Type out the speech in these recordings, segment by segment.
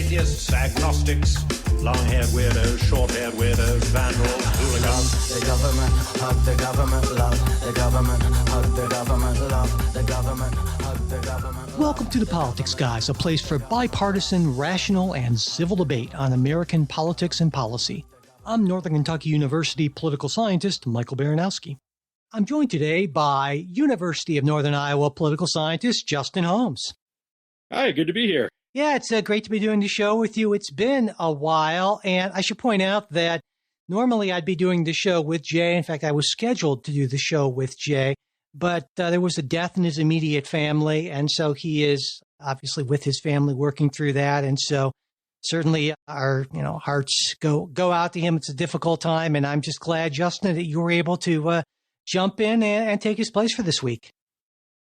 atheists, agnostics, long-haired weirdos, short-haired weirdos, vandals, hooligans. The government, hug the government, love the government, hug the government, love the government, hug the government. Welcome to The Politics Guys, a place for bipartisan, rational, and civil debate on American politics and policy. I'm Northern Kentucky University political scientist Michael Baranowski. I'm joined today by University of Northern Iowa political scientist Justin Holmes. Hi, good to be here. Yeah, it's great to be doing the show with you. It's been a while, and I should point out that normally I'd be doing the show with Jay. In fact, I was scheduled to do the show with Jay, but there was a death in his immediate family, and so he is obviously with his family working through that, and so certainly our hearts go out to him. It's a difficult time, and I'm just glad, Justin, that you were able to jump in and take his place for this week.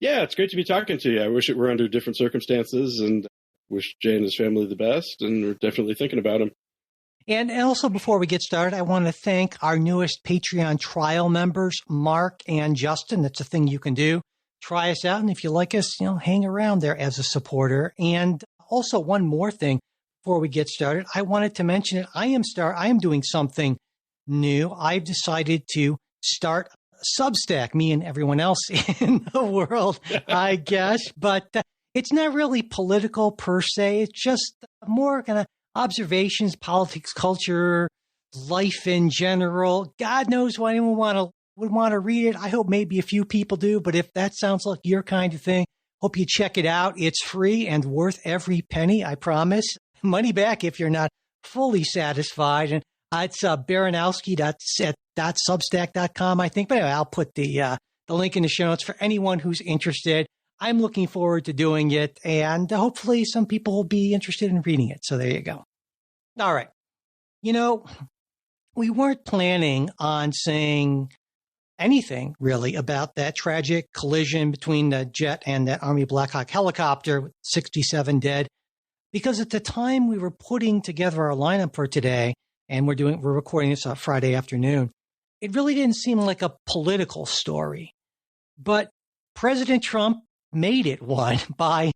Yeah, it's great to be talking to you. I wish it were under different circumstances, and wish Jay and his family the best, and we're definitely thinking about him. And also, before we get started, I want to thank our newest Patreon trial members, Mark and Justin. That's a thing you can do. Try us out, and if you like us, hang around there as a supporter. And also, one more thing before we get started, I wanted to mention it. I am doing something new. I've decided to start Substack, me and everyone else in the world, I guess. But it's not really political per se. It's just more kind of observations, politics, culture, life in general. God knows why anyone would want to read it. I hope maybe a few people do. But if that sounds like your kind of thing, hope you check it out. It's free and worth every penny, I promise. Money back if you're not fully satisfied. And it's baranowski.substack.com, I think. But anyway, I'll put the link in the show notes for anyone who's interested. I'm looking forward to doing it, and hopefully some people will be interested in reading it. So there you go. All right. We weren't planning on saying anything really about that tragic collision between the jet and that Army Black Hawk helicopter with 67 dead, because at the time we were putting together our lineup for today, and we're recording this on Friday afternoon, it really didn't seem like a political story. But President Trump made it one by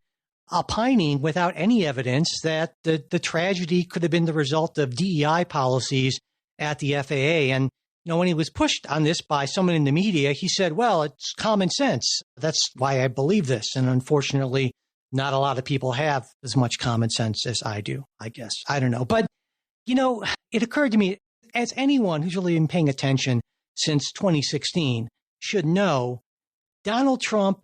opining without any evidence that the tragedy could have been the result of DEI policies at the FAA. And when he was pushed on this by someone in the media, he said, well, it's common sense. That's why I believe this. And unfortunately, not a lot of people have as much common sense as I do, I guess. I don't know. But, it occurred to me, as anyone who's really been paying attention since 2016 should know, Donald Trump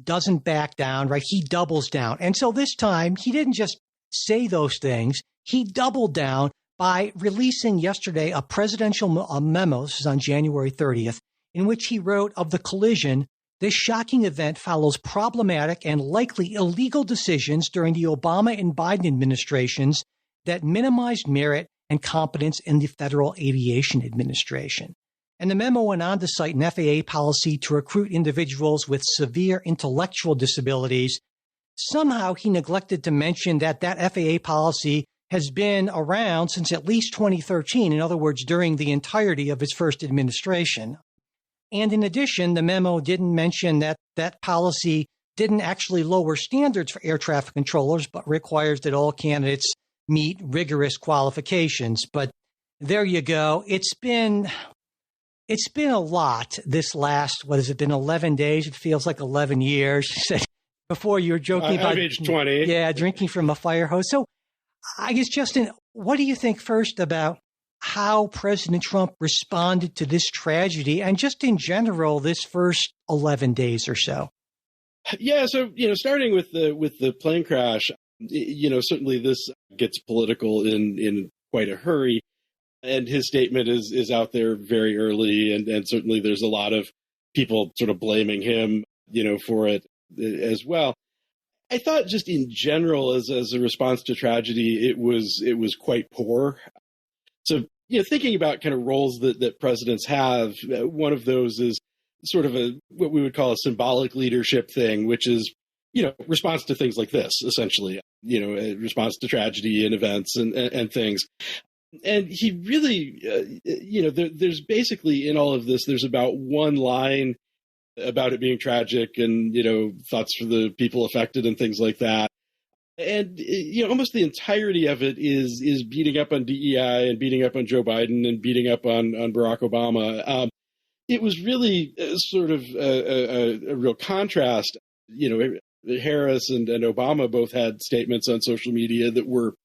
doesn't back down, right? He doubles down. And so this time, he didn't just say those things. He doubled down by releasing yesterday a presidential memo, this is on January 30th, in which he wrote of the collision, this shocking event follows problematic and likely illegal decisions during the Obama and Biden administrations that minimized merit and competence in the Federal Aviation Administration. And the memo went on to cite an FAA policy to recruit individuals with severe intellectual disabilities. Somehow he neglected to mention that FAA policy has been around since at least 2013, in other words, during the entirety of his first administration. And in addition, the memo didn't mention that policy didn't actually lower standards for air traffic controllers, but requires that all candidates meet rigorous qualifications. But there you go. It's been a lot this last, what has it been, 11 days? It feels like 11 years. Before you were joking about age 20. Yeah, drinking from a fire hose. So I guess, Justin, what do you think first about how President Trump responded to this tragedy and just in general this first 11 days or so? Yeah, so starting with the plane crash, certainly this gets political in quite a hurry, and his statement is out there very early, and certainly there's a lot of people sort of blaming him, for it as well. I thought just in general, as a response to tragedy, it was quite poor. So, thinking about kind of roles that presidents have, one of those is sort of what we would call a symbolic leadership thing, which is, response to things like this, essentially, a response to tragedy and events and things. And he really, there's basically in all of this, there's about one line about it being tragic and, thoughts for the people affected and things like that. And almost the entirety of it is beating up on DEI and beating up on Joe Biden and beating up on Barack Obama. It was really sort of a real contrast. Harris and Obama both had statements on social media that were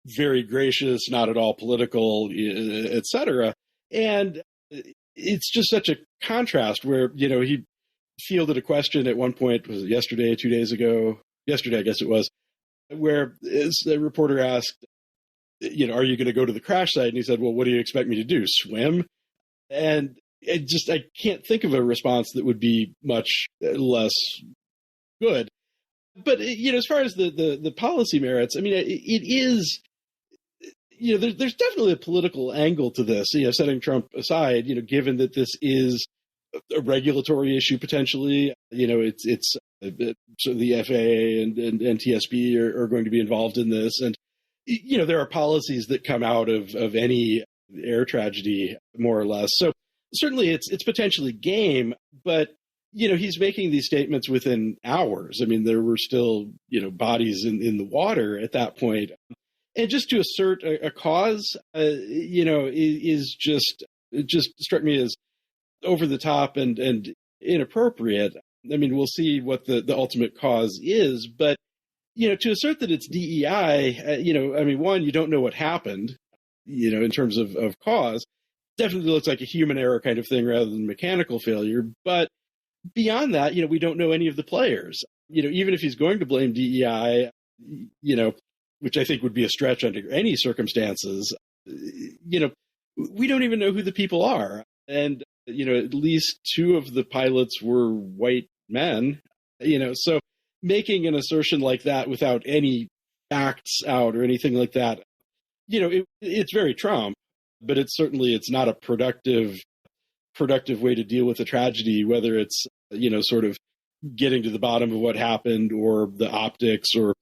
very gracious, not at all political, et cetera. And it's just such a contrast where, he fielded a question at one point, was it yesterday, 2 days ago? Yesterday, I guess it was, where the reporter asked, are you going to go to the crash site? And he said, well, what do you expect me to do? Swim? And I can't think of a response that would be much less good. But, as far as the policy merits, I mean, it is, there's definitely a political angle to this, setting Trump aside, given that this is a regulatory issue potentially, it's so the FAA and NTSB are going to be involved in this. And, there are policies that come out of any air tragedy, more or less. So certainly it's potentially game, but, he's making these statements within hours. I mean, there were still, bodies in the water at that point. And just to assert a cause, is it just struck me as over the top and inappropriate. I mean, we'll see what the ultimate cause is, but, to assert that it's DEI, one, you don't know what happened, in terms of cause. Definitely looks like a human error kind of thing rather than mechanical failure. But beyond that, we don't know any of the players. Even if he's going to blame DEI, which I think would be a stretch under any circumstances, we don't even know who the people are. And, at least two of the pilots were white men, so making an assertion like that without any facts out or anything like that, it's very Trump, but it's not a productive way to deal with a tragedy, whether it's, sort of getting to the bottom of what happened or the optics or,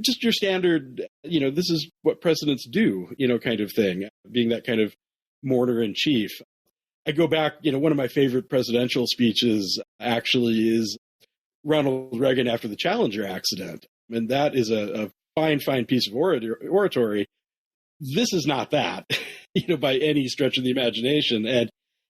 just your standard, this is what presidents do, kind of thing, being that kind of mourner in chief. I go back, one of my favorite presidential speeches actually is Ronald Reagan after the Challenger accident. And that is a fine piece of oratory. This is not that, by any stretch of the imagination. And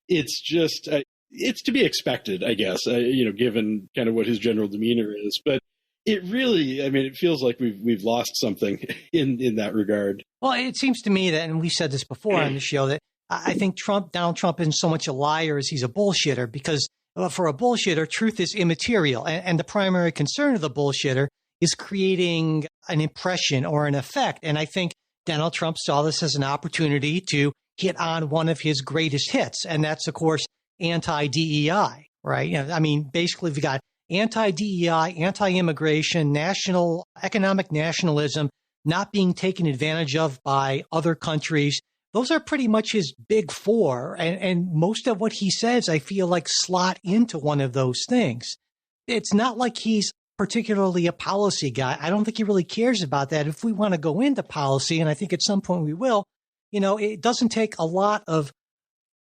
it's just, it's to be expected, I guess, given kind of what his general demeanor is. But it really, it feels like we've lost something in that regard. Well, it seems to me that, and we said this before on the show, that I think Donald Trump isn't so much a liar as he's a bullshitter, because for a bullshitter, truth is immaterial. And the primary concern of the bullshitter is creating an impression or an effect. And I think Donald Trump saw this as an opportunity to hit on one of his greatest hits. And that's, of course, anti-DEI, right? Basically, we've got anti-DEI, anti-immigration, national economic nationalism, not being taken advantage of by other countries. Those are pretty much his big four. And most of what he says, I feel like, slot into one of those things. It's not like he's particularly a policy guy. I don't think he really cares about that. If we want to go into policy, and I think at some point we will, it doesn't take a lot of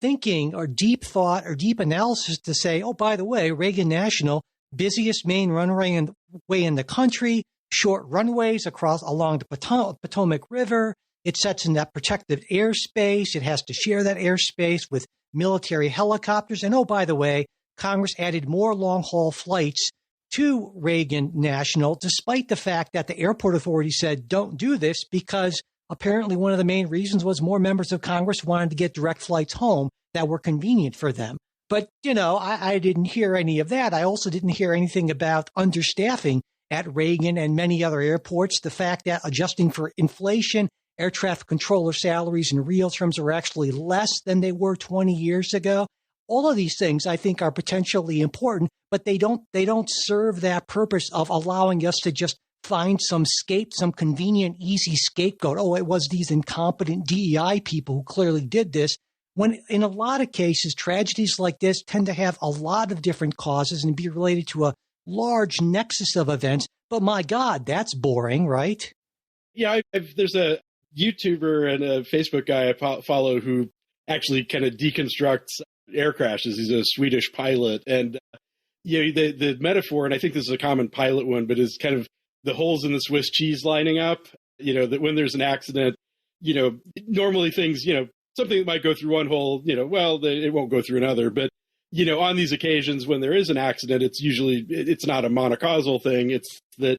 thinking or deep thought or deep analysis to say, oh, by the way, Reagan National, busiest main runway in the country, short runways along the Potomac River. It sets in that protected airspace. It has to share that airspace with military helicopters. And oh, by the way, Congress added more long-haul flights to Reagan National, despite the fact that the airport authority said, don't do this, because apparently one of the main reasons was more members of Congress wanted to get direct flights home that were convenient for them. But, I didn't hear any of that. I also didn't hear anything about understaffing at Reagan and many other airports. The fact that adjusting for inflation, air traffic controller salaries in real terms are actually less than they were 20 years ago. All of these things, I think, are potentially important, but they don't serve that purpose of allowing us to just find some convenient, easy scapegoat. Oh, it was these incompetent DEI people who clearly did this. When in a lot of cases, tragedies like this tend to have a lot of different causes and be related to a large nexus of events. But my God, that's boring, right? Yeah, there's a YouTuber and a Facebook guy I follow who actually kind of deconstructs air crashes. He's a Swedish pilot. And the metaphor, and I think this is a common pilot one, but is kind of the holes in the Swiss cheese lining up, that when there's an accident, normally things, something that might go through one hole, it won't go through another. But, on these occasions when there is an accident, it's not a monocausal thing. It's that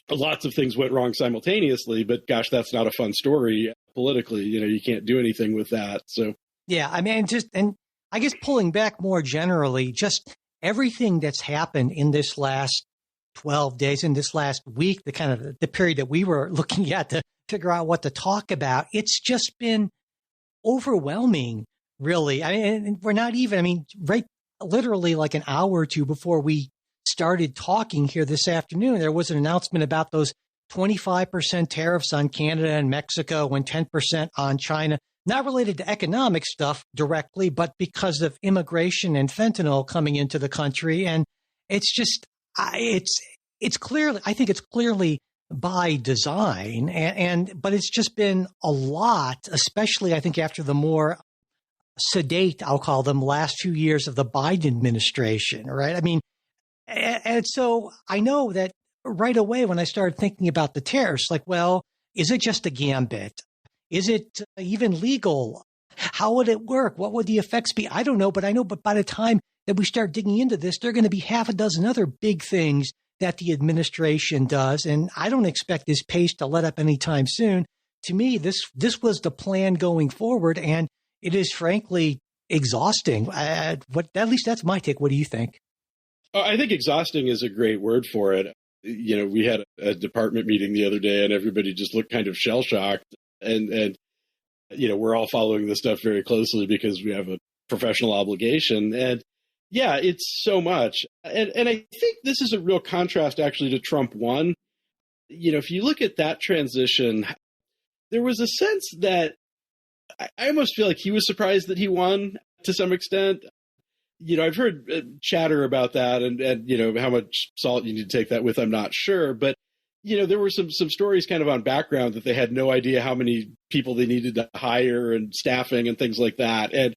lots of things went wrong simultaneously, but gosh, that's not a fun story politically. You can't do anything with that. So, yeah, I mean, and I guess pulling back more generally, just everything that's happened in this last 12 days, in this last week, the period that we were looking at to figure out what to talk about, it's just been overwhelming, really. I mean, we're not even, right, literally like an hour or two before we started talking here this afternoon, there was an announcement about those 25% tariffs on Canada and Mexico and 10% on China, not related to economic stuff directly, but because of immigration and fentanyl coming into the country. And it's just, it's clearly, I think it's clearly by design, but it's just been a lot, especially I think after the more sedate, I'll call them, last few years of the Biden administration, right? I mean, and so I know that right away when I started thinking about the tariffs, like, well, is it just a gambit? Is it even legal? How would it work? What would the effects be? I don't know, but I know, but by the time that we start digging into this, there are going to be half a dozen other big things that the administration does. And I don't expect this pace to let up anytime soon. To me, this was the plan going forward, and it is frankly exhausting. At least that's my take. What do you think? I think exhausting is a great word for it. We had a department meeting the other day and everybody just looked kind of shell-shocked. And we're all following this stuff very closely because we have a professional obligation. And yeah, it's so much. And I think this is a real contrast actually to Trump 1. If you look at that transition, there was a sense that I almost feel like he was surprised that he won to some extent. I've heard chatter about that and how much salt you need to take that with, I'm not sure. But, there were some stories kind of on background that they had no idea how many people they needed to hire and staffing and things like that. And,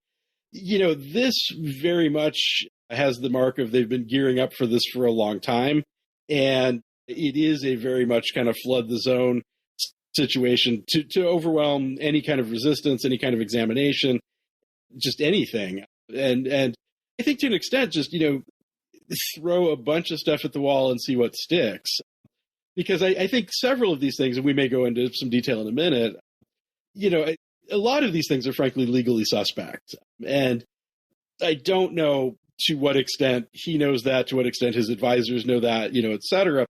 this very much has the mark of they've been gearing up for this for a long time. And it is a very much kind of flood the zone situation to overwhelm any kind of resistance, any kind of examination, just anything. And I think to an extent, just, throw a bunch of stuff at the wall and see what sticks. Because I think several of these things, and we may go into some detail in a minute, a lot of these things are frankly legally suspect. And I don't know to what extent he knows that, to what extent his advisors know that, et cetera.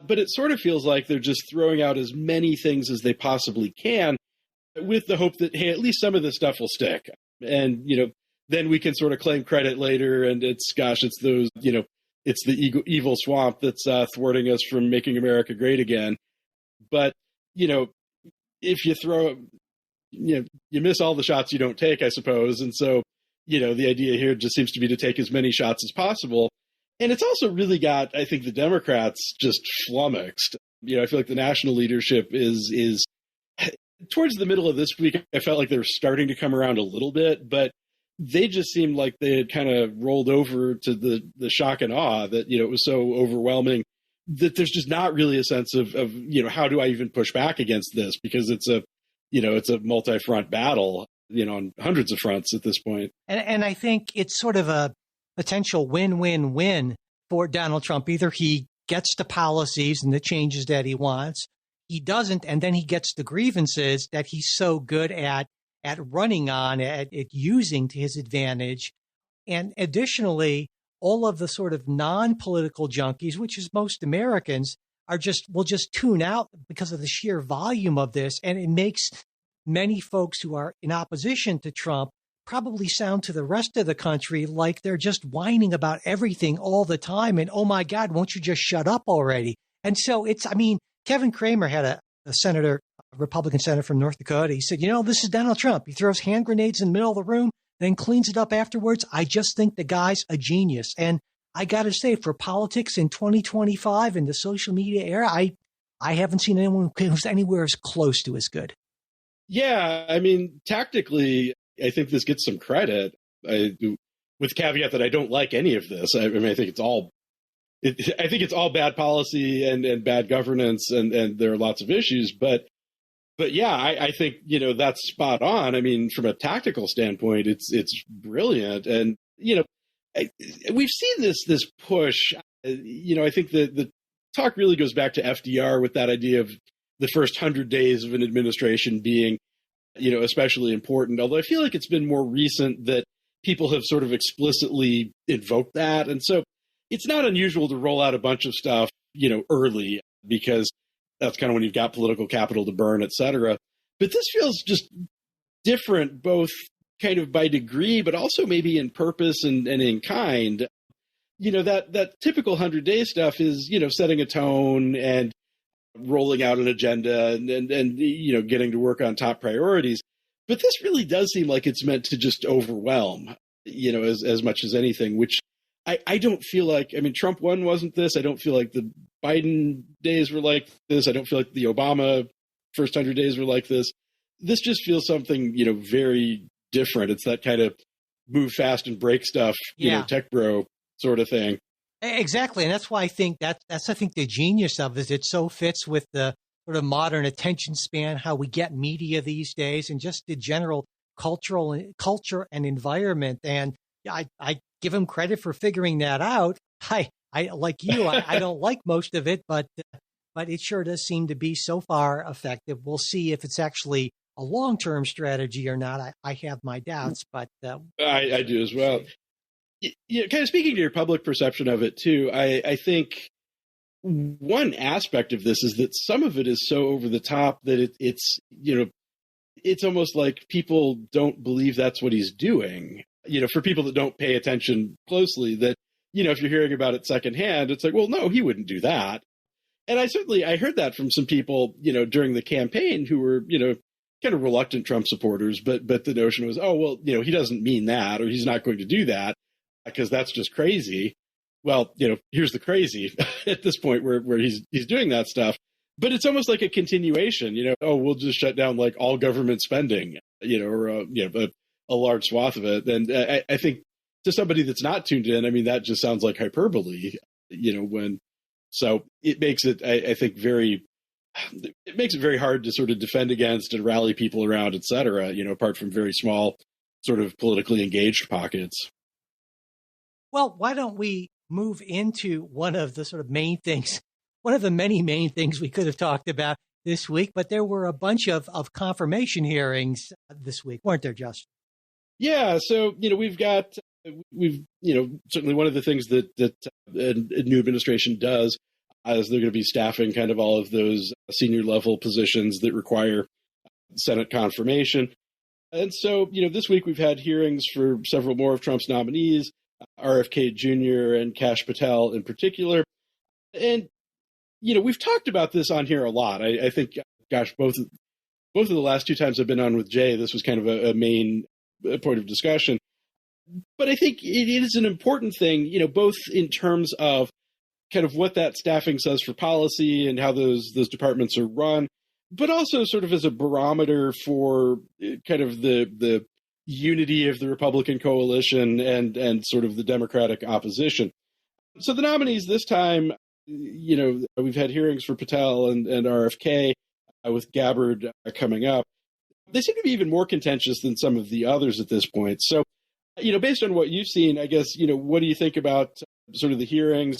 But it sort of feels like they're just throwing out as many things as they possibly can with the hope that, hey, at least some of this stuff will stick. And, then we can sort of claim credit later. And it's those, it's the evil swamp that's thwarting us from making America great again. But, if you throw, you miss all the shots you don't take, I suppose. And so, the idea here just seems to be to take as many shots as possible. And it's also really got, I think, the Democrats just flummoxed. I feel like the national leadership is towards the middle of this week, I felt like they were starting to come around a little bit, but they just seemed like they had kind of rolled over to the shock and awe that, it was so overwhelming that there's just not really a sense of how do I even push back against this? Because it's a multi-front battle, on hundreds of fronts at this point. And I think it's sort of a potential win-win-win for Donald Trump. Either he gets the policies and the changes that he wants, he doesn't, and then he gets the grievances that he's so good at running on, at using to his advantage. And additionally, all of the sort of non-political junkies, which is most Americans, will just tune out because of the sheer volume of this. And it makes many folks who are in opposition to Trump probably sound to the rest of the country like they're just whining about everything all the time. And, oh my God, won't you just shut up already? And so Kevin Cramer had a senator, a Republican senator from North Dakota. He said, this is Donald Trump. He throws hand grenades in the middle of the room, then cleans it up afterwards. I just think the guy's a genius. And I got to say, for politics in 2025 in the social media era, I haven't seen anyone who's anywhere as close to as good. Yeah, tactically, I think this gets some credit, with the caveat that I don't like any of this. I think it's all I think it's all bad policy and bad governance, and there are lots of issues. But yeah, I think, that's spot on. I mean, from a tactical standpoint, it's brilliant. And, we've seen this push. I think the talk really goes back to FDR with that idea of the first 100 days of an administration being, especially important. Although I feel like it's been more recent that people have sort of explicitly invoked that. And so it's not unusual to roll out a bunch of stuff, early, because that's kind of when you've got political capital to burn, et cetera. But this feels just different, both kind of by degree, but also maybe in purpose and in kind. That typical 100-day stuff is, setting a tone and rolling out an agenda and getting to work on top priorities. But this really does seem like it's meant to just overwhelm, as much as anything, which I don't feel like. I mean, Trump 1 wasn't this. I don't feel like the Biden days were like this. I don't feel like the Obama first 100 days were like this. This just feels something, very different. It's that kind of move fast and break stuff, tech bro sort of thing. Exactly. And that's why I think that's I think the genius of it. It so fits with the sort of modern attention span, how we get media these days, and just the general culture and environment. And I give him credit for figuring that out. I like you, I don't like most of it, but it sure does seem to be so far effective. We'll see if it's actually a long-term strategy or not. I have my doubts, but I do as well. Kind of speaking to your public perception of it too, I think one aspect of this is that some of it is so over the top that it's almost like people don't believe that's what he's doing. For people that don't pay attention closely, that, if you're hearing about it secondhand, it's like, well, no, he wouldn't do that. And I heard that from some people, during the campaign who were, kind of reluctant Trump supporters, but the notion was, oh, well, he doesn't mean that, or he's not going to do that because that's just crazy. Well, here's the crazy at this point where he's doing that stuff, but it's almost like a continuation, oh, we'll just shut down like all government spending, or, a large swath of it. And I think to somebody that's not tuned in, I mean, that just sounds like hyperbole, so it makes it, I think, it makes it very hard to sort of defend against and rally people around, et cetera, apart from very small sort of politically engaged pockets. Well, why don't we move into one of the sort of main things, one of the many main things we could have talked about this week, but there were a bunch of confirmation hearings this week, weren't there, Justin? Yeah. So, we've certainly one of the things that a new administration does is they're going to be staffing kind of all of those senior level positions that require Senate confirmation. And so, this week we've had hearings for several more of Trump's nominees, RFK Jr. and Kash Patel in particular. And, we've talked about this on here a lot. I think, gosh, both of the last two times I've been on with Jay, this was kind of a main point of discussion. But I think it is an important thing, both in terms of kind of what that staffing says for policy and how those departments are run, but also sort of as a barometer for kind of the unity of the Republican coalition and sort of the Democratic opposition. So the nominees this time, we've had hearings for Patel and RFK with Gabbard coming up. They seem to be even more contentious than some of the others at this point. So, based on what you've seen, I guess, what do you think about sort of the hearings,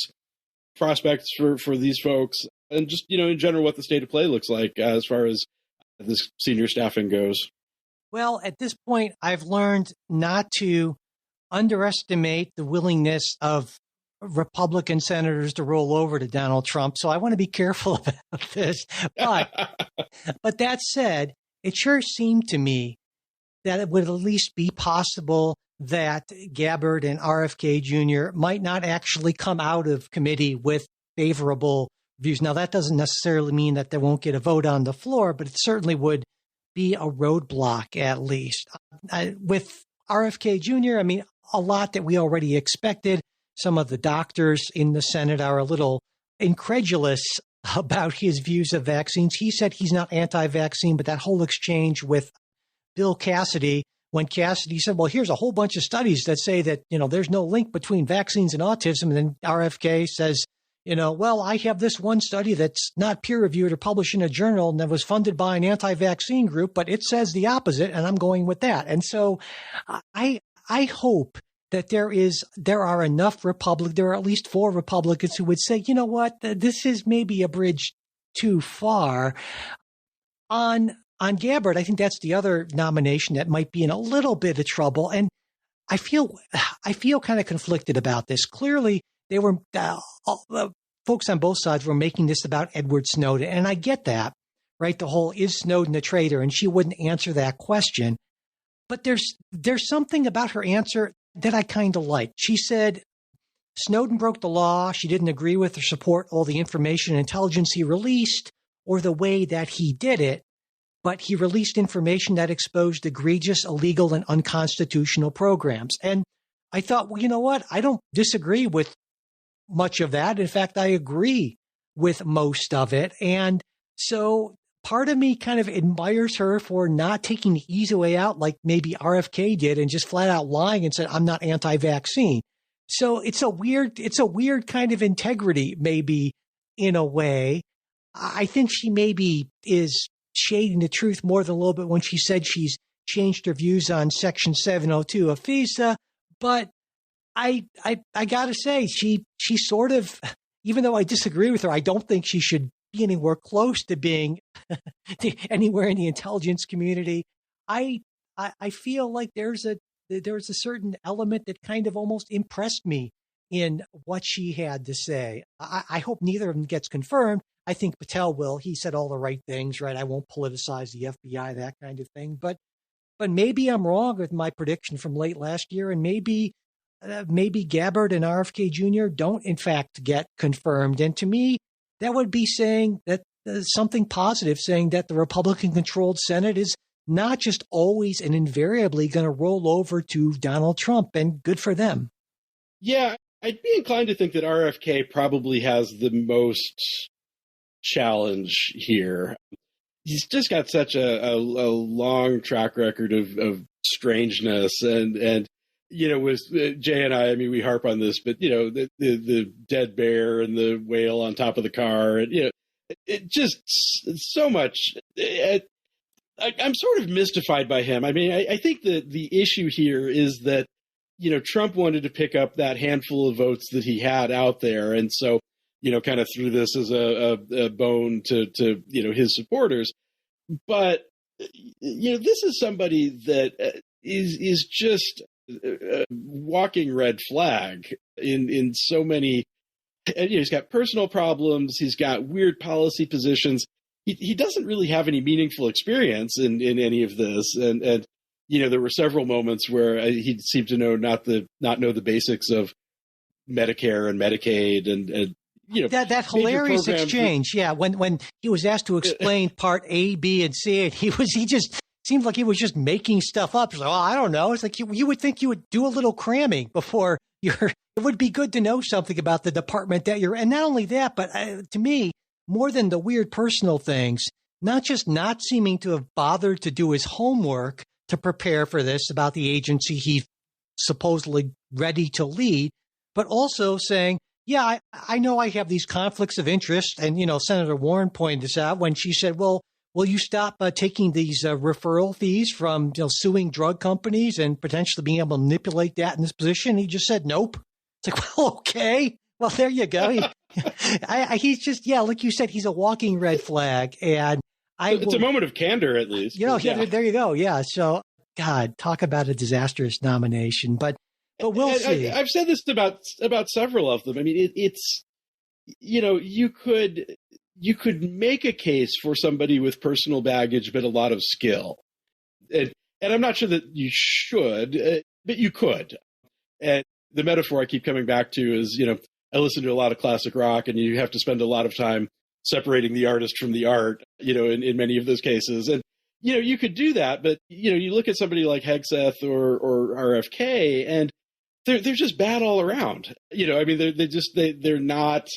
prospects for these folks, and just, in general, what the state of play looks like as far as this senior staffing goes? Well, at this point, I've learned not to underestimate the willingness of Republican senators to roll over to Donald Trump. So I want to be careful about this. But that said, it sure seemed to me that it would at least be possible that Gabbard and RFK Jr. might not actually come out of committee with favorable views. Now, that doesn't necessarily mean that they won't get a vote on the floor, but it certainly would be a roadblock at least. With RFK Jr., I mean, a lot that we already expected. Some of the doctors in the Senate are a little incredulous about his views of vaccines. He said he's not anti-vaccine, but that whole exchange with Bill Cassidy when Cassidy said, well, here's a whole bunch of studies that say that, there's no link between vaccines and autism. And then RFK says, well, I have this one study that's not peer reviewed or published in a journal and that was funded by an anti-vaccine group, but it says the opposite. And I'm going with that. And so I hope that there are enough there are at least 4 Republicans who would say, you know what, this is maybe a bridge too far. On Gabbard, I think that's the other nomination that might be in a little bit of trouble. And I feel kind of conflicted about this. Clearly, they were folks on both sides were making this about Edward Snowden. And I get that, right? The whole, is Snowden a traitor? And she wouldn't answer that question. But there's something about her answer that I kind of like. She said Snowden broke the law. She didn't agree with or support all the information and intelligence he released or the way that he did it, but he released information that exposed egregious, illegal, and unconstitutional programs. And I thought, well, you know what? I don't disagree with much of that. In fact, I agree with most of it. And so part of me kind of admires her for not taking the easy way out like maybe RFK did and just flat out lying and said, I'm not anti-vaccine. So it's a weird kind of integrity, maybe, in a way. I think she maybe is shading the truth more than a little bit when she said she's changed her views on Section 702 of FISA. But I got to say, she sort of, even though I disagree with her, I don't think she should be anywhere close to being anywhere in the intelligence community. I feel like there's a certain element that kind of almost impressed me in what she had to say. I hope neither of them gets confirmed. I think Patel will. He said all the right things, right? I won't politicize the FBI, that kind of thing. But maybe I'm wrong with my prediction from late last year, and maybe Gabbard and RFK Jr. don't, in fact, get confirmed. And to me, that would be saying that something positive, saying that the Republican-controlled Senate is not just always and invariably going to roll over to Donald Trump, and good for them. Yeah, I'd be inclined to think that RFK probably has the most challenge here. He's just got such a long track record of strangeness, and with Jay and I mean, we harp on this, but the dead bear and the whale on top of the car, and it just so much. I'm sort of mystified by him. I mean, I think that the issue here is that Trump wanted to pick up that handful of votes that he had out there, and so kind of threw this as a bone to his supporters. But this is somebody that is just a walking red flag in so many. He's got personal problems. He's got weird policy positions. He doesn't really have any meaningful experience in any of this. And there were several moments where he seemed to not know the basics of Medicare and Medicaid and that hilarious exchange. Yeah. When he was asked to explain part A, B, and C, he just seemed like he was just making stuff up. He's like, I don't know. It's like you would think you would do a little cramming before it would be good to know something about the department that you're in. And not only that, but to me, more than the weird personal things, not just not seeming to have bothered to do his homework to prepare for this about the agency he's supposedly ready to lead, but also saying, yeah, I know I have these conflicts of interest. And, Senator Warren pointed this out when she said, well, will you stop taking these referral fees from suing drug companies and potentially being able to manipulate that in this position? He just said, nope. It's like, well, okay. Well, there you go. He's just, like you said, he's a walking red flag. And it's a moment of candor, at least. There you go. Yeah. So, God, talk about a disastrous nomination. But we'll see. I've said this about several of them. I mean, it's you could make a case for somebody with personal baggage but a lot of skill, and I'm not sure that you should, but you could. And the metaphor I keep coming back to is, I listen to a lot of classic rock, and you have to spend a lot of time separating the artist from the art, in many of those cases. And you could do that, but you look at somebody like Hegseth or RFK, and they're just bad all around. I mean, they're not.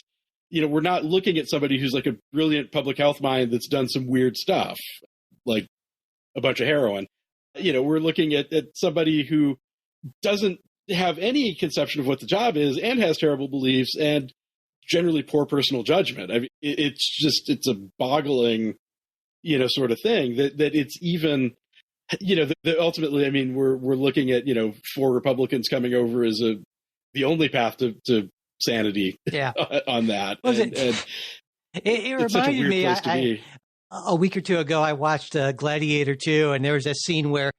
We're not looking at somebody who's like a brilliant public health mind that's done some weird stuff, like a bunch of heroin. We're looking at somebody who doesn't have any conception of what the job is and has terrible beliefs and generally poor personal judgment. I mean, it's a boggling, sort of thing that it's even, ultimately, I mean, we're looking at, 4 Republicans coming over as the only path to sanity on that. It reminded me, a week or two ago, I watched Gladiator 2, and there was a scene where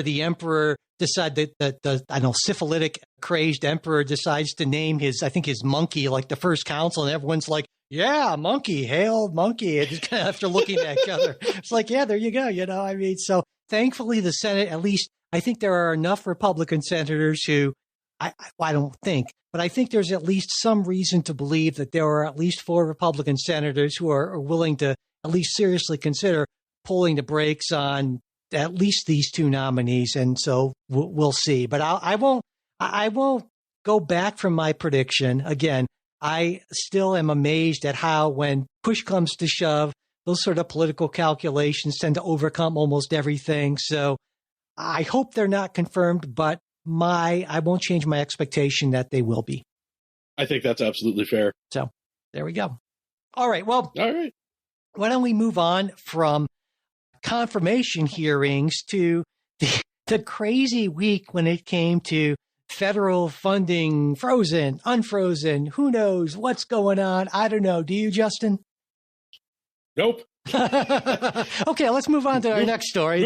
the emperor decided that the syphilitic crazed emperor decides to name his monkey like the first consul, and everyone's like, yeah, monkey, hail monkey. And just kind of after looking at each other, it's like, yeah, there you go. I mean, so thankfully the Senate, at least I think there are enough Republican senators who I don't think, but I think there's at least some reason to believe that there are at least 4 Republican senators who are willing to at least seriously consider pulling the brakes on at least these 2 nominees. And so we'll see. But I won't go back from my prediction. Again, I still am amazed at how when push comes to shove, those sort of political calculations tend to overcome almost everything. So I hope they're not confirmed, but I won't change my expectation that they will be. I think that's absolutely fair. So there we go. All right. Well, all right. Why don't we move on from confirmation hearings to the crazy week when it came to federal funding, frozen, unfrozen, who knows what's going on? I don't know. Do you, Justin? Nope. Okay, let's move on to our next story.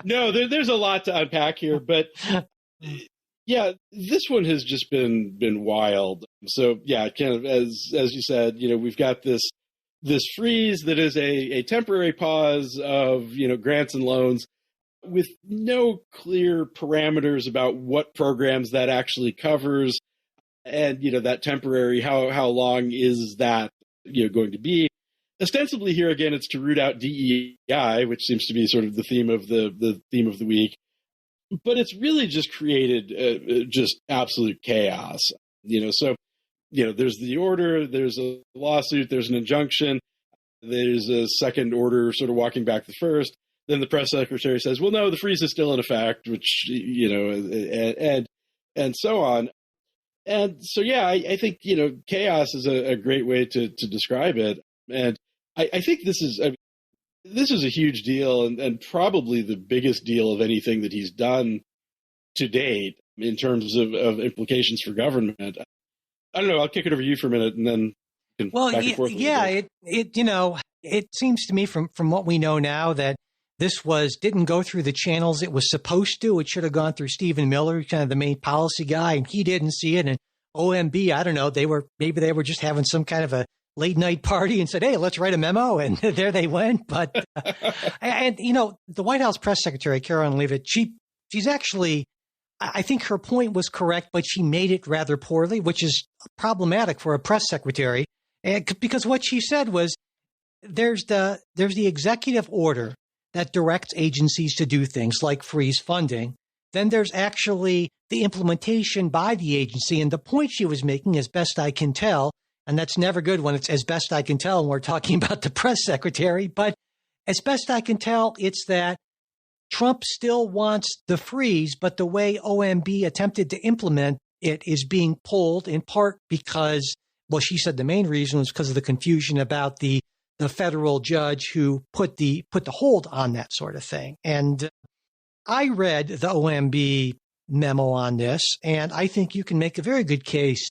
No, there's a lot to unpack here, but yeah, this one has just been wild. So yeah, kind of as you said, we've got this freeze that is a temporary pause of grants and loans with no clear parameters about what programs that actually covers, and that temporary how long is that going to be. Ostensibly here again, it's to root out DEI, which seems to be sort of the theme of the theme of the week. But it's really just created just absolute chaos. So there's the order, there's a lawsuit, there's an injunction, there's a second order sort of walking back the first. Then the press secretary says, well, no, the freeze is still in effect, which, and so on. And so, yeah, I think, chaos is a great way to describe it. And I think this is a huge deal and probably the biggest deal of anything that he's done to date in terms of implications for government. I don't know. I'll kick it over to you for a minute and then back and forth. Yeah, it seems to me from what we know now that this didn't go through the channels it was supposed to. It should have gone through Stephen Miller, kind of the main policy guy, and he didn't see it. And OMB, I don't know, maybe they were just having some kind of a late night party and said, hey, let's write a memo. And there they went. But, the White House press secretary, Caroline Leavitt, she's actually, I think her point was correct, but she made it rather poorly, which is problematic for a press secretary. Because what she said was there's the executive order that directs agencies to do things like freeze funding. Then there's actually the implementation by the agency. And the point she was making, as best I can tell, and that's never good when it's as best I can tell and we're talking about the press secretary, but as best I can tell, it's that Trump still wants the freeze, but the way OMB attempted to implement it is being pulled in part because, well, she said the main reason was because of the confusion about the federal judge who put the hold on that sort of thing. And I read the OMB memo on this, and I think you can make a very good case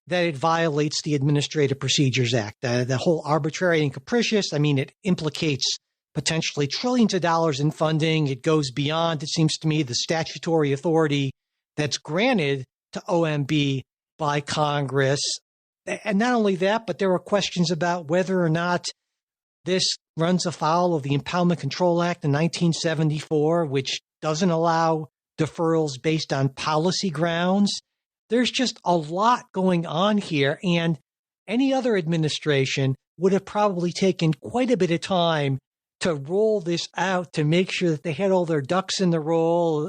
that it violates the Administrative Procedures Act. The whole arbitrary and capricious, I mean, it implicates potentially trillions of dollars in funding. It goes beyond, it seems to me, the statutory authority that's granted to OMB by Congress. And not only that, but there were questions about whether or not this runs afoul of the Impoundment Control Act in 1974, which doesn't allow deferrals based on policy grounds. There's just a lot going on here, and any other administration would have probably taken quite a bit of time to roll this out to make sure that they had all their ducks in the roll.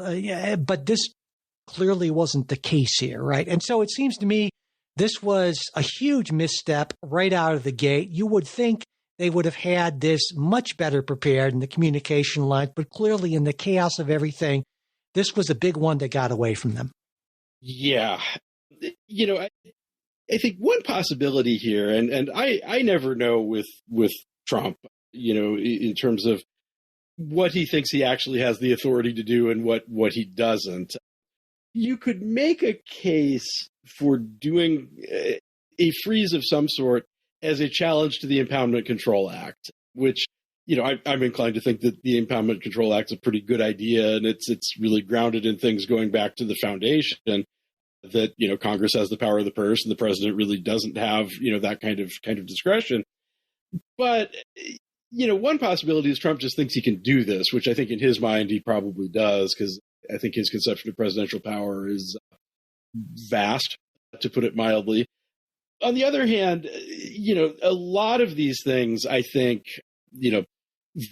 But this clearly wasn't the case here, right? And so it seems to me this was a huge misstep right out of the gate. You would think they would have had this much better prepared in the communication lines. But clearly in the chaos of everything, this was a big one that got away from them. Yeah. I think one possibility here, and I never know with Trump, in terms of what he thinks he actually has the authority to do and what he doesn't. You could make a case for doing a freeze of some sort as a challenge to the Impoundment Control Act, which, I'm inclined to think that the Impoundment Control Act is a pretty good idea, and it's really grounded in things going back to the foundation, that, Congress has the power of the purse and the president really doesn't have, that kind of discretion. But, one possibility is Trump just thinks he can do this, which I think in his mind he probably does, because I think his conception of presidential power is vast, to put it mildly. On the other hand, a lot of these things, I think,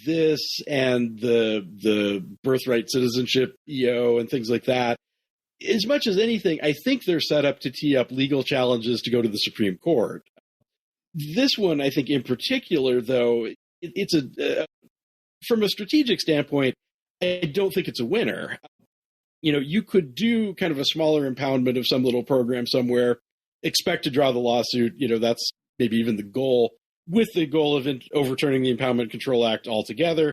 this and the birthright citizenship EO and things like that, as much as anything, I think they're set up to tee up legal challenges to go to the Supreme Court. This one, I think in particular, though, it's from a strategic standpoint, I don't think it's a winner. You could do kind of a smaller impoundment of some little program somewhere, expect to draw the lawsuit. That's maybe even the goal, with the goal of overturning the Impoundment Control Act altogether,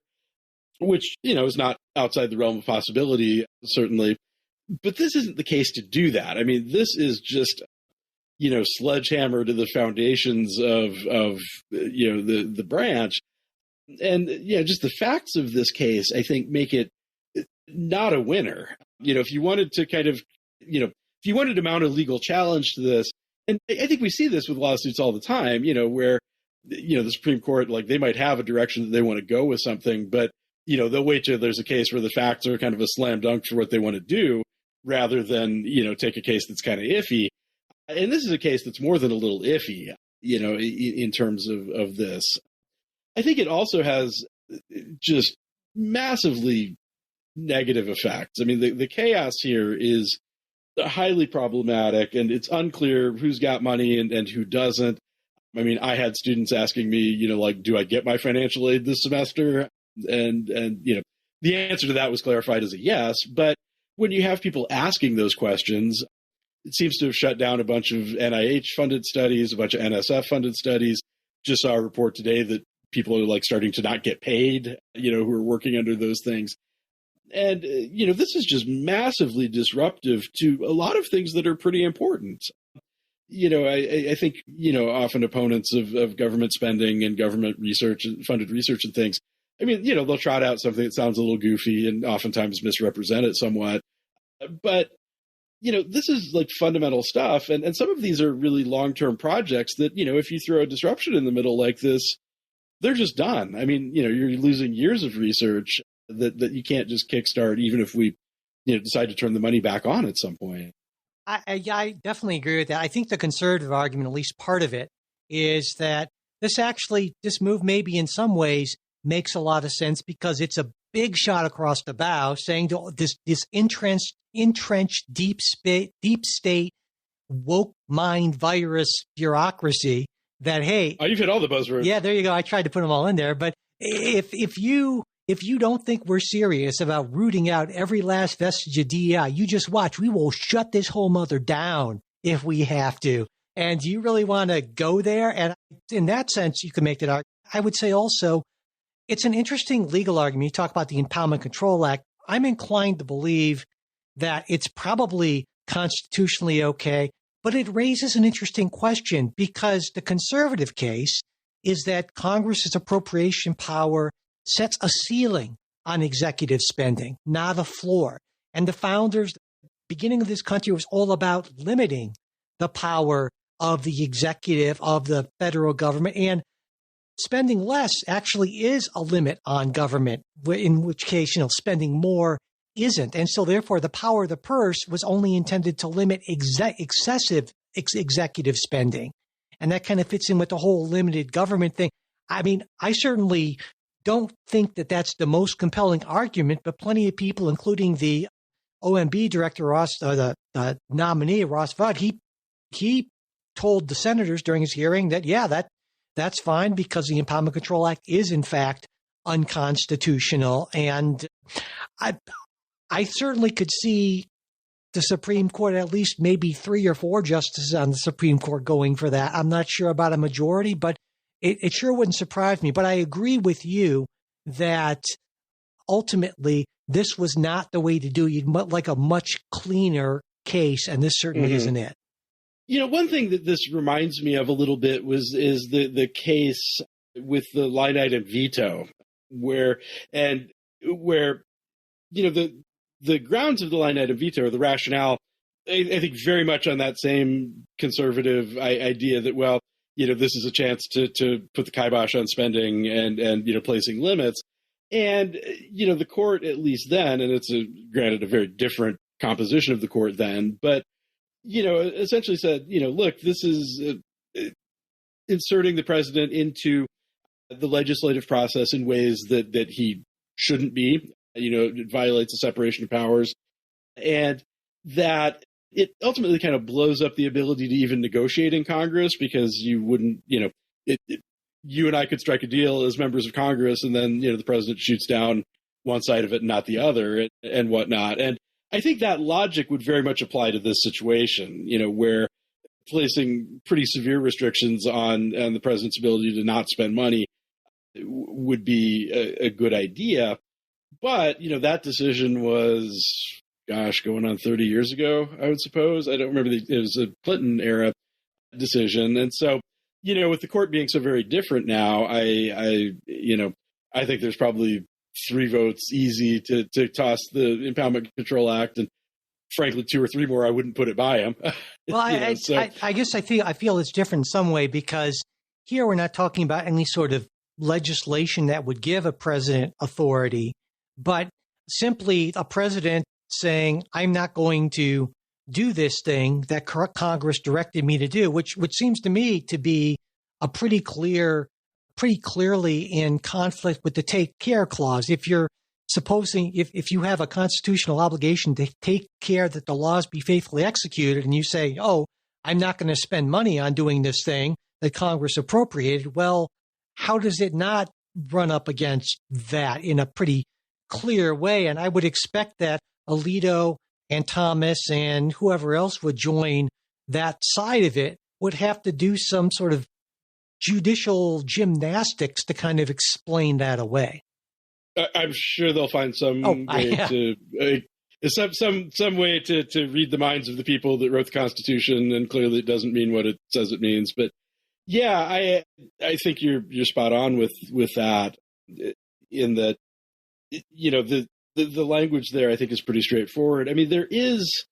which, is not outside the realm of possibility, certainly. But this isn't the case to do that. I mean, this is just, sledgehammer to the foundations of the branch. And, just the facts of this case, I think, make it not a winner. If you wanted to if you wanted to mount a legal challenge to this, and I think we see this with lawsuits all the time, where, the Supreme Court, they might have a direction that they want to go with something, but, they'll wait till there's a case where the facts are kind of a slam dunk for what they want to do, rather than, take a case that's kind of iffy. And this is a case that's more than a little iffy, in terms of this. I think it also has just massively negative effects. I mean, the chaos here is highly problematic, and it's unclear who's got money and who doesn't. I mean, I had students asking me, do I get my financial aid this semester? And the answer to that was clarified as a yes. But when you have people asking those questions, it seems to have shut down a bunch of NIH-funded studies, a bunch of NSF-funded studies. Just saw a report today that people are starting to not get paid, who are working under those things. And, this is just massively disruptive to a lot of things that are pretty important. I think, often opponents of government spending and government research and funded research and things, I mean, they'll trot out something that sounds a little goofy and oftentimes misrepresent it somewhat. But, this is fundamental stuff. And some of these are really long-term projects that, if you throw a disruption in the middle like this, they're just done. I mean, you're losing years of research that you can't just kickstart, even if we, decide to turn the money back on at some point. I definitely agree with that. I think the conservative argument, at least part of it, is that this move maybe in some ways makes a lot of sense because it's a big shot across the bow, saying to this entrenched deep state woke mind virus bureaucracy that, hey, you've hit all the buzzwords. Yeah, there you go. I tried to put them all in there, but if you don't think we're serious about rooting out every last vestige of DEI, you just watch. We will shut this whole mother down if we have to. And do you really want to go there? And in that sense, you can make that argument. I would say also, it's an interesting legal argument. You talk about the Impoundment Control Act. I'm inclined to believe that it's probably constitutionally okay, but it raises an interesting question because the conservative case is that Congress's appropriation power sets a ceiling on executive spending, not a floor. And the founders, the beginning of this country was all about limiting the power of the executive, of the federal government, and spending less actually is a limit on government, in which case, spending more isn't. And so therefore the power of the purse was only intended to limit excessive executive spending. And that kind of fits in with the whole limited government thing. I mean, I certainly don't think that that's the most compelling argument, but plenty of people, including the OMB director, the nominee, Ross Vought, he told the senators during his hearing that, yeah, that's fine because the Impoundment Control Act is in fact unconstitutional. And I certainly could see the Supreme Court, at least maybe 3 or 4 justices on the Supreme Court going for that. I'm not sure about a majority, but it sure wouldn't surprise me. But I agree with you that ultimately this was not the way to do it. You'd like a much cleaner case, and this certainly isn't it. You know, one thing that this reminds me of a little bit is the case with the line item veto, where you know the grounds of the line item veto, or the rationale, I think very much on that same conservative idea that, well, you know, this is a chance to put the kibosh on spending and you know, placing limits. And, you know, the court, at least then, and it's granted a very different composition of the court then, but, you know, essentially said, you know, look, this is inserting the president into the legislative process in ways that he shouldn't be. You know, it violates the separation of powers, and that it ultimately kind of blows up the ability to even negotiate in Congress, because you wouldn't, you know, you and I could strike a deal as members of Congress, and then, you know, the president shoots down one side of it and not the other, and whatnot. And I think that logic would very much apply to this situation, you know, where placing pretty severe restrictions on the president's ability to not spend money would be a good idea. But, you know, that decision was, gosh, going on 30 years ago, I would suppose. I don't remember. It was a Clinton era decision. And so, you know, with the court being so very different now, I think there's probably 3 votes easy to toss the Impoundment Control Act. And frankly, 2 or 3 more, I wouldn't put it by him. Well, I guess I feel it's different in some way, because here we're not talking about any sort of legislation that would give a president authority, but simply a president saying, I'm not going to do this thing that Congress directed me to do, which seems to me to be a pretty clearly in conflict with the take care clause. If you're supposing, if you have a constitutional obligation to take care that the laws be faithfully executed, and you say, oh, I'm not going to spend money on doing this thing that Congress appropriated, well, how does it not run up against that in a pretty clear way? And I would expect that Alito and Thomas and whoever else would join that side of it would have to do some sort of judicial gymnastics to kind of explain that away. I'm sure they'll find some way to some way to read the minds of the people that wrote the Constitution, and clearly it doesn't mean what it says it means. But yeah, I think you're spot on with that, in that, you know, the language there, I think, is pretty straightforward. I mean, there is,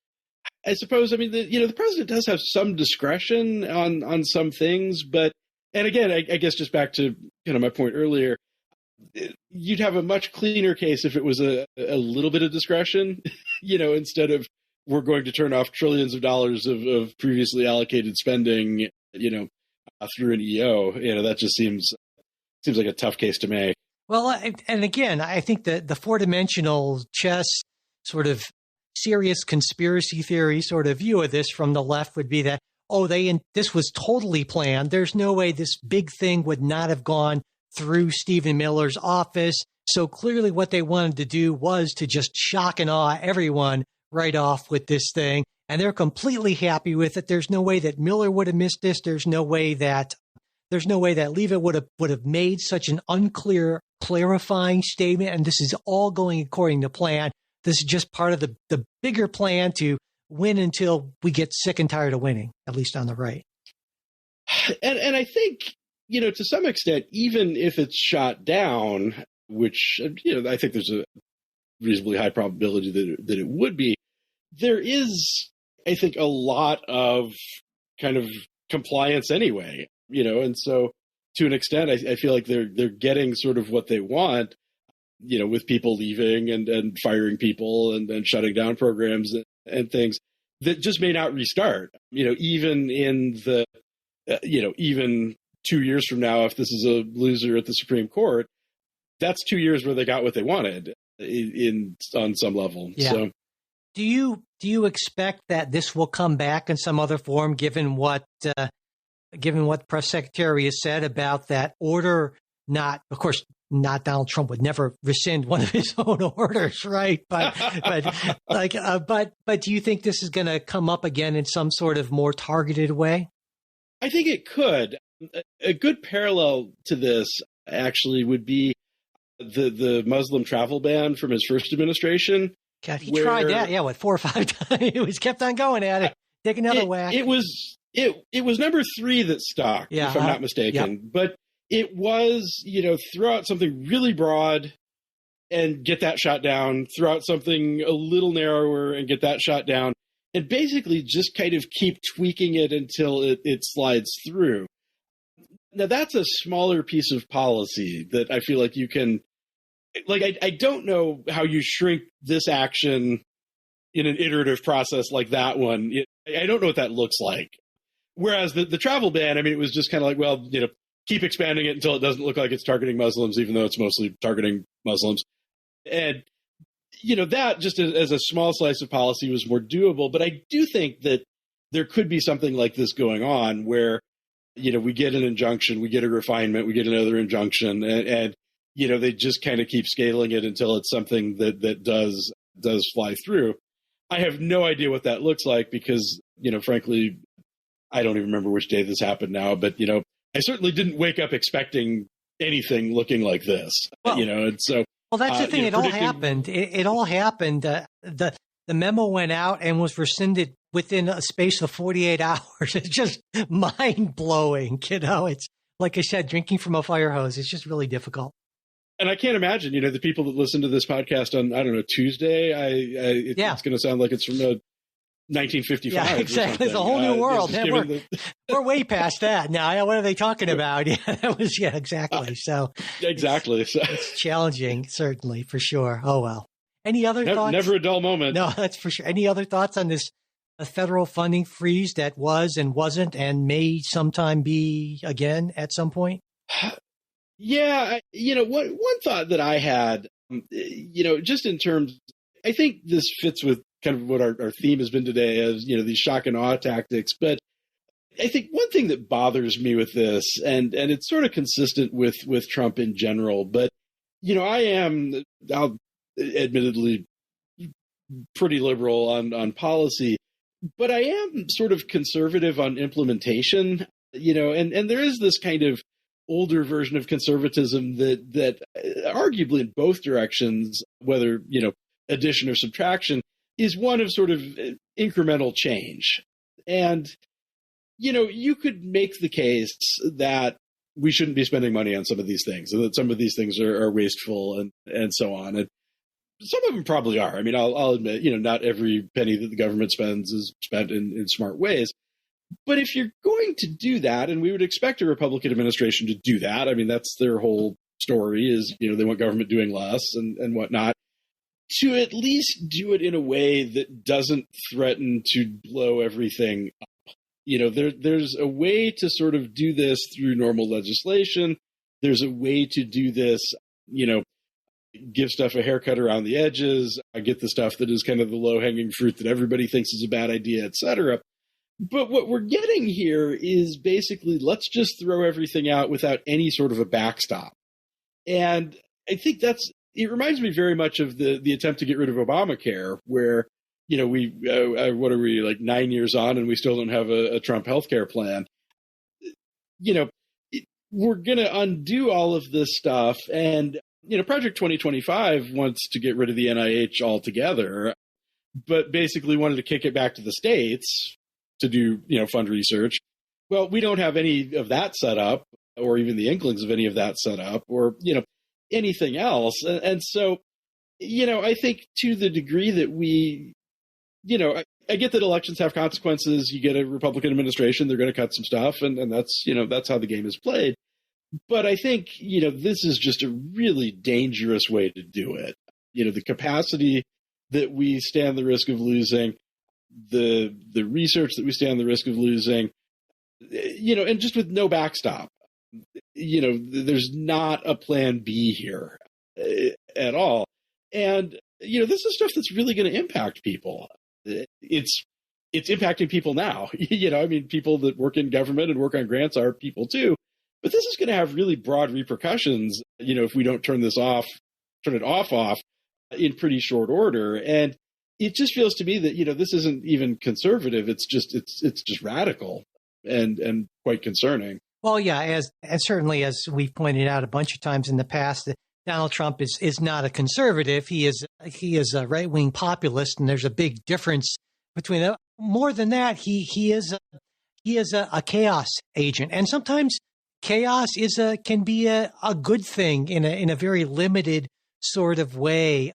I suppose, I mean, the president does have some discretion on some things, but, and again, I guess just back to kind of my point earlier, you'd have a much cleaner case if it was a little bit of discretion, you know, instead of we're going to turn off trillions of dollars of previously allocated spending, you know, through an EO. You know, that just seems like a tough case to make. Well, and again, I think that the 4-dimensional chess sort of serious conspiracy theory sort of view of this from the left would be that, this was totally planned. There's no way this big thing would not have gone through Stephen Miller's office. So clearly what they wanted to do was to just shock and awe everyone right off with this thing. And they're completely happy with it. There's no way that Miller would have missed this. There's no way that Leavitt would have made such an unclear, clarifying statement. And this is all going according to plan. This is just part of the bigger plan to win until we get sick and tired of winning, at least on the right. And I think, you know, to some extent, even if it's shot down, which, you know, I think there's a reasonably high probability that it would be, there is, I think, a lot of kind of compliance anyway, you know, and so to an extent, I feel like they're getting sort of what they want, you know, with people leaving and firing people and shutting down programs and things that just may not restart, you know, even in the, you know, even 2 years from now, if this is a loser at the Supreme Court, that's 2 years where they got what they wanted on some level. Yeah. So, do you expect that this will come back in some other form, given what given what the press secretary has said about that order, of course, not Donald Trump would never rescind one of his own orders, right? But do you think this is going to come up again in some sort of more targeted way? I think it could. A good parallel to this actually would be the Muslim travel ban from his first administration. God, he tried that, 4 or 5 times. He was kept on going at it. Take another whack. It was number 3 that stuck, if I'm not mistaken. Yep. But it was, throw out something really broad and get that shot down, throw out something a little narrower and get that shot down, and basically just kind of keep tweaking it until it slides through. Now, that's a smaller piece of policy that I feel like you can, I don't know how you shrink this action in an iterative process like that one. I don't know what that looks like. Whereas the travel ban, it was just kind of like, keep expanding it until it doesn't look like it's targeting Muslims, even though it's mostly targeting Muslims. And, that just as a small slice of policy was more doable. But I do think that there could be something like this going on where, we get an injunction, we get a refinement, we get another injunction, and they just kind of keep scaling it until it's something that does fly through. I have no idea what that looks like because, frankly, I don't even remember which day this happened now, but, I certainly didn't wake up expecting anything looking like this, and so. Well, that's the thing. It all happened. It all happened. The memo went out and was rescinded within a space of 48 hours. It's just mind blowing. It's like I said, drinking from a fire hose. It's just really difficult. And I can't imagine, the people that listen to this podcast on, I don't know, Tuesday, it's going to sound like it's from 1955. Yeah, exactly. It's a whole new world. We're way past that now. What are they talking about? Exactly. So exactly. It's challenging, certainly, for sure. Oh, well. Any other thoughts? Never a dull moment. No, that's for sure. Any other thoughts on this federal funding freeze that was and wasn't and may sometime be again at some point? Yeah. One thought that I had, just in terms, I think this fits with kind of what our theme has been today as, these shock and awe tactics. But I think one thing that bothers me with this, and it's sort of consistent with Trump in general, but, I'll admittedly pretty liberal on policy, but I am sort of conservative on implementation, and there is this kind of older version of conservatism that arguably in both directions, whether, addition or subtraction, is one of sort of incremental change. And, you could make the case that we shouldn't be spending money on some of these things, and that some of these things are wasteful and so on. And some of them probably are. I'll admit, not every penny that the government spends is spent in smart ways. But if you're going to do that, and we would expect a Republican administration to do that, that's their whole story is, they want government doing less and whatnot, to at least do it in a way that doesn't threaten to blow everything up. There's a way to sort of do this through normal legislation. There's a way to do this, give stuff a haircut around the edges, get the stuff that is kind of the low-hanging fruit that everybody thinks is a bad idea, et cetera. But what we're getting here is basically, let's just throw everything out without any sort of a backstop. And I think it reminds me very much of the attempt to get rid of Obamacare, where, what are we, like 9 years on and we still don't have a Trump healthcare plan. We're going to undo all of this stuff. And, Project 2025 wants to get rid of the NIH altogether, but basically wanted to kick it back to the states to do, fund research. Well, we don't have any of that set up, or even the inklings of any of that set up, or, anything else. And so, I think to the degree that we, I get that elections have consequences. You get a Republican administration, they're going to cut some stuff, and that's, that's how the game is played. But I think, this is just a really dangerous way to do it. The capacity that we stand the risk of losing, the research that we stand the risk of losing, and just with no backstop, there's not a plan B here at all. And, this is stuff that's really going to impact people. It's it's impacting people now. I mean, people that work in government and work on grants are people too. But this is going to have really broad repercussions, if we don't turn it off in pretty short order. And it just feels to me that, this isn't even conservative. It's just radical and quite concerning. Well, yeah, as certainly as we've pointed out a bunch of times in the past, that Donald Trump is not a conservative. He is a right-wing populist, and there's a big difference between them. More than that, he is a chaos agent, and sometimes chaos can be a good thing in a very limited sort of way.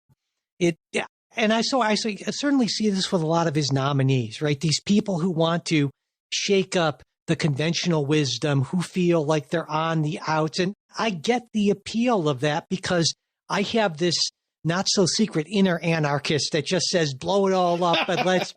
And I certainly see this with a lot of his nominees, right? These people who want to shake up the conventional wisdom, who feel like they're on the outs. And I get the appeal of that because I have this not so secret inner anarchist that just says, blow it all up, and that's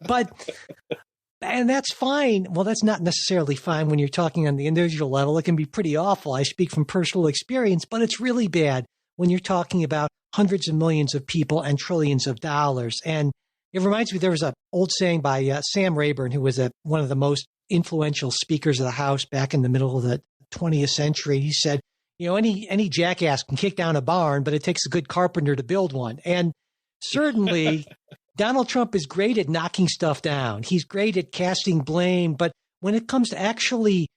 fine. Well, that's not necessarily fine when you're talking on the individual level. It can be pretty awful. I speak from personal experience, but it's really bad when you're talking about hundreds of millions of people and trillions of dollars. And it reminds me, there was an old saying by Sam Rayburn, who was one of the most influential speakers of the House back in the middle of the 20th century. He said, any jackass can kick down a barn, but it takes a good carpenter to build one. And certainly Donald Trump is great at knocking stuff down. He's great at casting blame. But when it comes to actually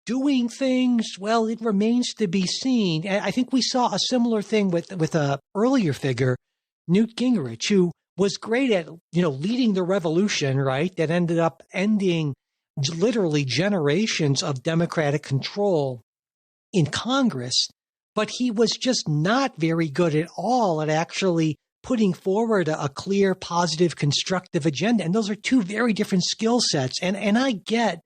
doing things, well, it remains to be seen. And I think we saw a similar thing with a earlier figure, Newt Gingrich, who was great at, leading the revolution, right? That ended up ending literally generations of Democratic control in Congress. But he was just not very good at all at actually putting forward a clear, positive, constructive agenda. And those are two very different skill sets. And I get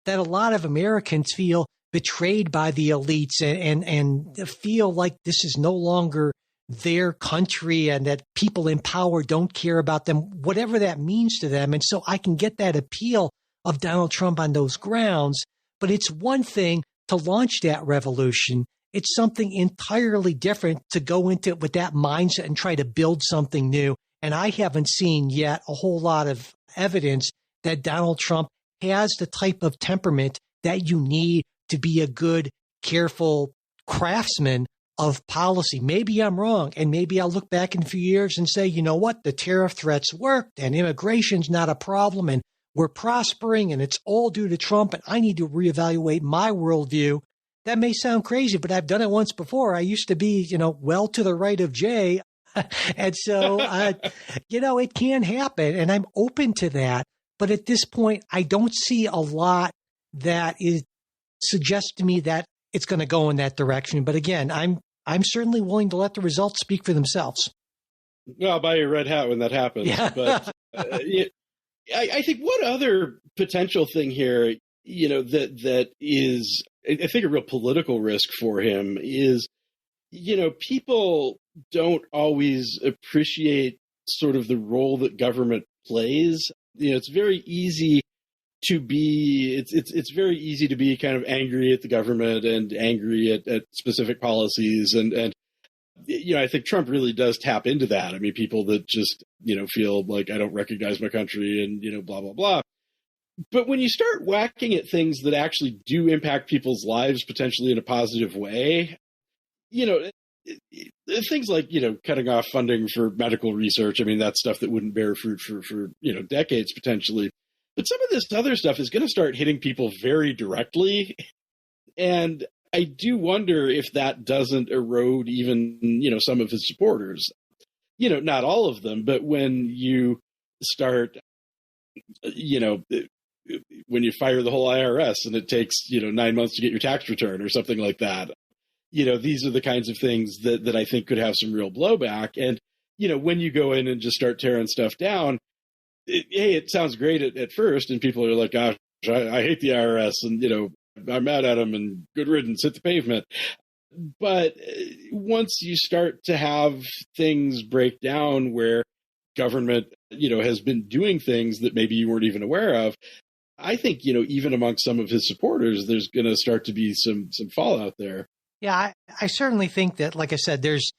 that a lot of Americans feel betrayed by the elites and feel like this is no longer their country and that people in power don't care about them, whatever that means to them. And so I can get that appeal of Donald Trump on those grounds. But it's one thing to launch that revolution. It's something entirely different to go into it with that mindset and try to build something new. And I haven't seen yet a whole lot of evidence that Donald Trump has the type of temperament that you need to be a good, careful craftsman of policy. Maybe I'm wrong, and maybe I'll look back in a few years and say, you know what, the tariff threats worked, and immigration's not a problem, and we're prospering, and it's all due to Trump, and I need to reevaluate my worldview. That may sound crazy, but I've done it once before. I used to be, well to the right of Jay. And so, it can happen, and I'm open to that. But at this point, I don't see a lot that suggests to me that it's going to go in that direction. But again, I'm certainly willing to let the results speak for themselves. Well, I'll buy you a red hat when that happens. Yeah. But I think one other potential thing here, that is, I think, a real political risk for him is, people don't always appreciate sort of the role that government plays. It's very easy to be, it's very easy to be kind of angry at the government and angry at specific policies. And I think Trump really does tap into that. I mean, people that just, feel like I don't recognize my country and, blah, blah, blah. But when you start whacking at things that actually do impact people's lives potentially in a positive way, things like, cutting off funding for medical research. I mean, that's stuff that wouldn't bear fruit for decades potentially. But some of this other stuff is going to start hitting people very directly. And I do wonder if that doesn't erode even, some of his supporters. Not all of them, but when you start, when you fire the whole IRS and it takes, 9 months to get your tax return or something like that. These are the kinds of things that I think could have some real blowback. And, when you go in and just start tearing stuff down, it sounds great at first. And people are like, gosh, I hate the IRS and, I'm mad at them and good riddance, hit the pavement. But once you start to have things break down where government, has been doing things that maybe you weren't even aware of, I think, even amongst some of his supporters, there's going to start to be some fallout there. Yeah, I certainly think that, like I said, there's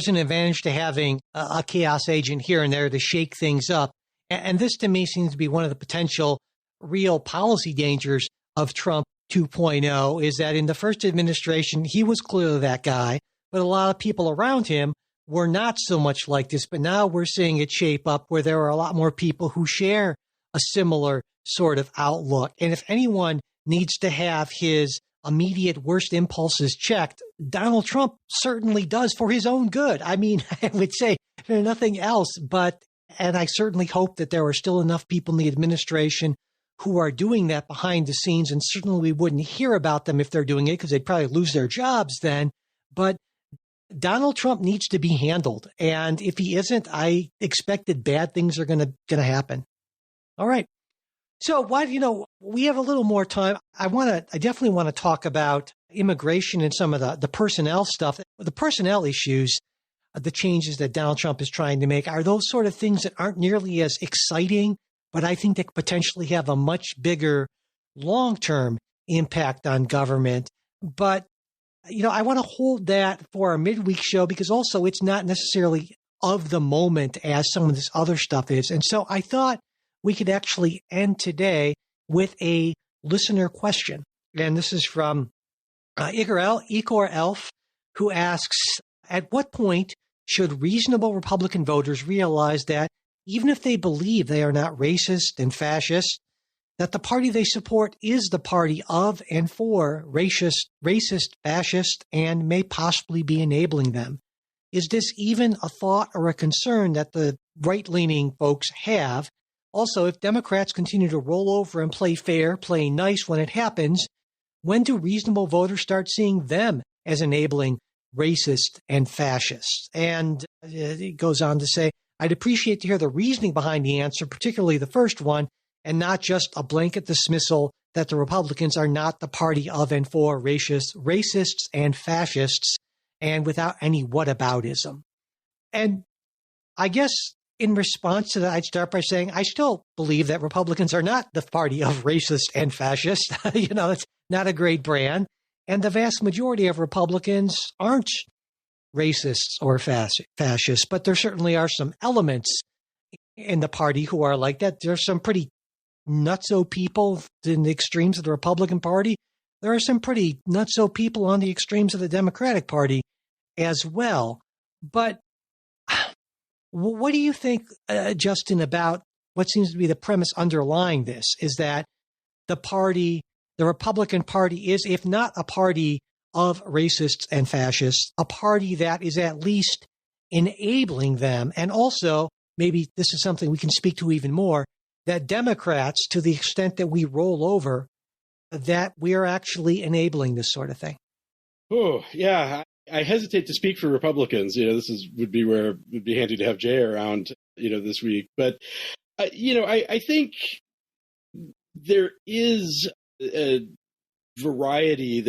an advantage to having a chaos agent here and there to shake things up. And this to me seems to be one of the potential real policy dangers of Trump 2.0 is that in the first administration, he was clearly that guy, but a lot of people around him were not so much like this. But now we're seeing it shape up where there are a lot more people who share a similar sort of outlook. And if anyone needs to have his immediate worst impulses checked, Donald Trump certainly does for his own good. I mean, I would say nothing else, and I certainly hope that there are still enough people in the administration who are doing that behind the scenes, and certainly we wouldn't hear about them if they're doing it because they'd probably lose their jobs then. But Donald Trump needs to be handled. And if he isn't, I expect that bad things are going to happen. All right. So we have a little more time. I definitely want to talk about immigration and some of the personnel stuff, the personnel issues, the changes that Donald Trump is trying to make. Are those sort of things that aren't nearly as exciting, but I think they potentially have a much bigger long-term impact on government. But, I want to hold that for our midweek show because also it's not necessarily of the moment as some of this other stuff is. And so I thought we could actually end today with a listener question. And this is from Igor Elf, who asks, at what point should reasonable Republican voters realize that even if they believe they are not racist and fascist, that the party they support is the party of and for racist, fascist, and may possibly be enabling them? Is this even a thought or a concern that the right-leaning folks have? Also, if Democrats continue to roll over and play fair, play nice when it happens, when do reasonable voters start seeing them as enabling racist and fascists? And it goes on to say, I'd appreciate to hear the reasoning behind the answer, particularly the first one, and not just a blanket dismissal that the Republicans are not the party of and for racists and fascists, and without any whataboutism. And I guess in response to that, I'd start by saying I still believe that Republicans are not the party of racist and fascist. It's not a great brand. And the vast majority of Republicans aren't racists or fascists, but there certainly are some elements in the party who are like that. There's some pretty nutso people in the extremes of the Republican Party. There are some pretty nutso people on the extremes of the Democratic Party as well. But what do you think, Justin, about what seems to be the premise underlying this is that the Republican Party is, if not a party of racists and fascists, a party that is at least enabling them. And also, maybe this is something we can speak to even more, that Democrats, to the extent that we roll over, that we are actually enabling this sort of thing. Oh, yeah. I hesitate to speak for Republicans. Would be where it would be handy to have Jay around, this week. But, I think there is a variety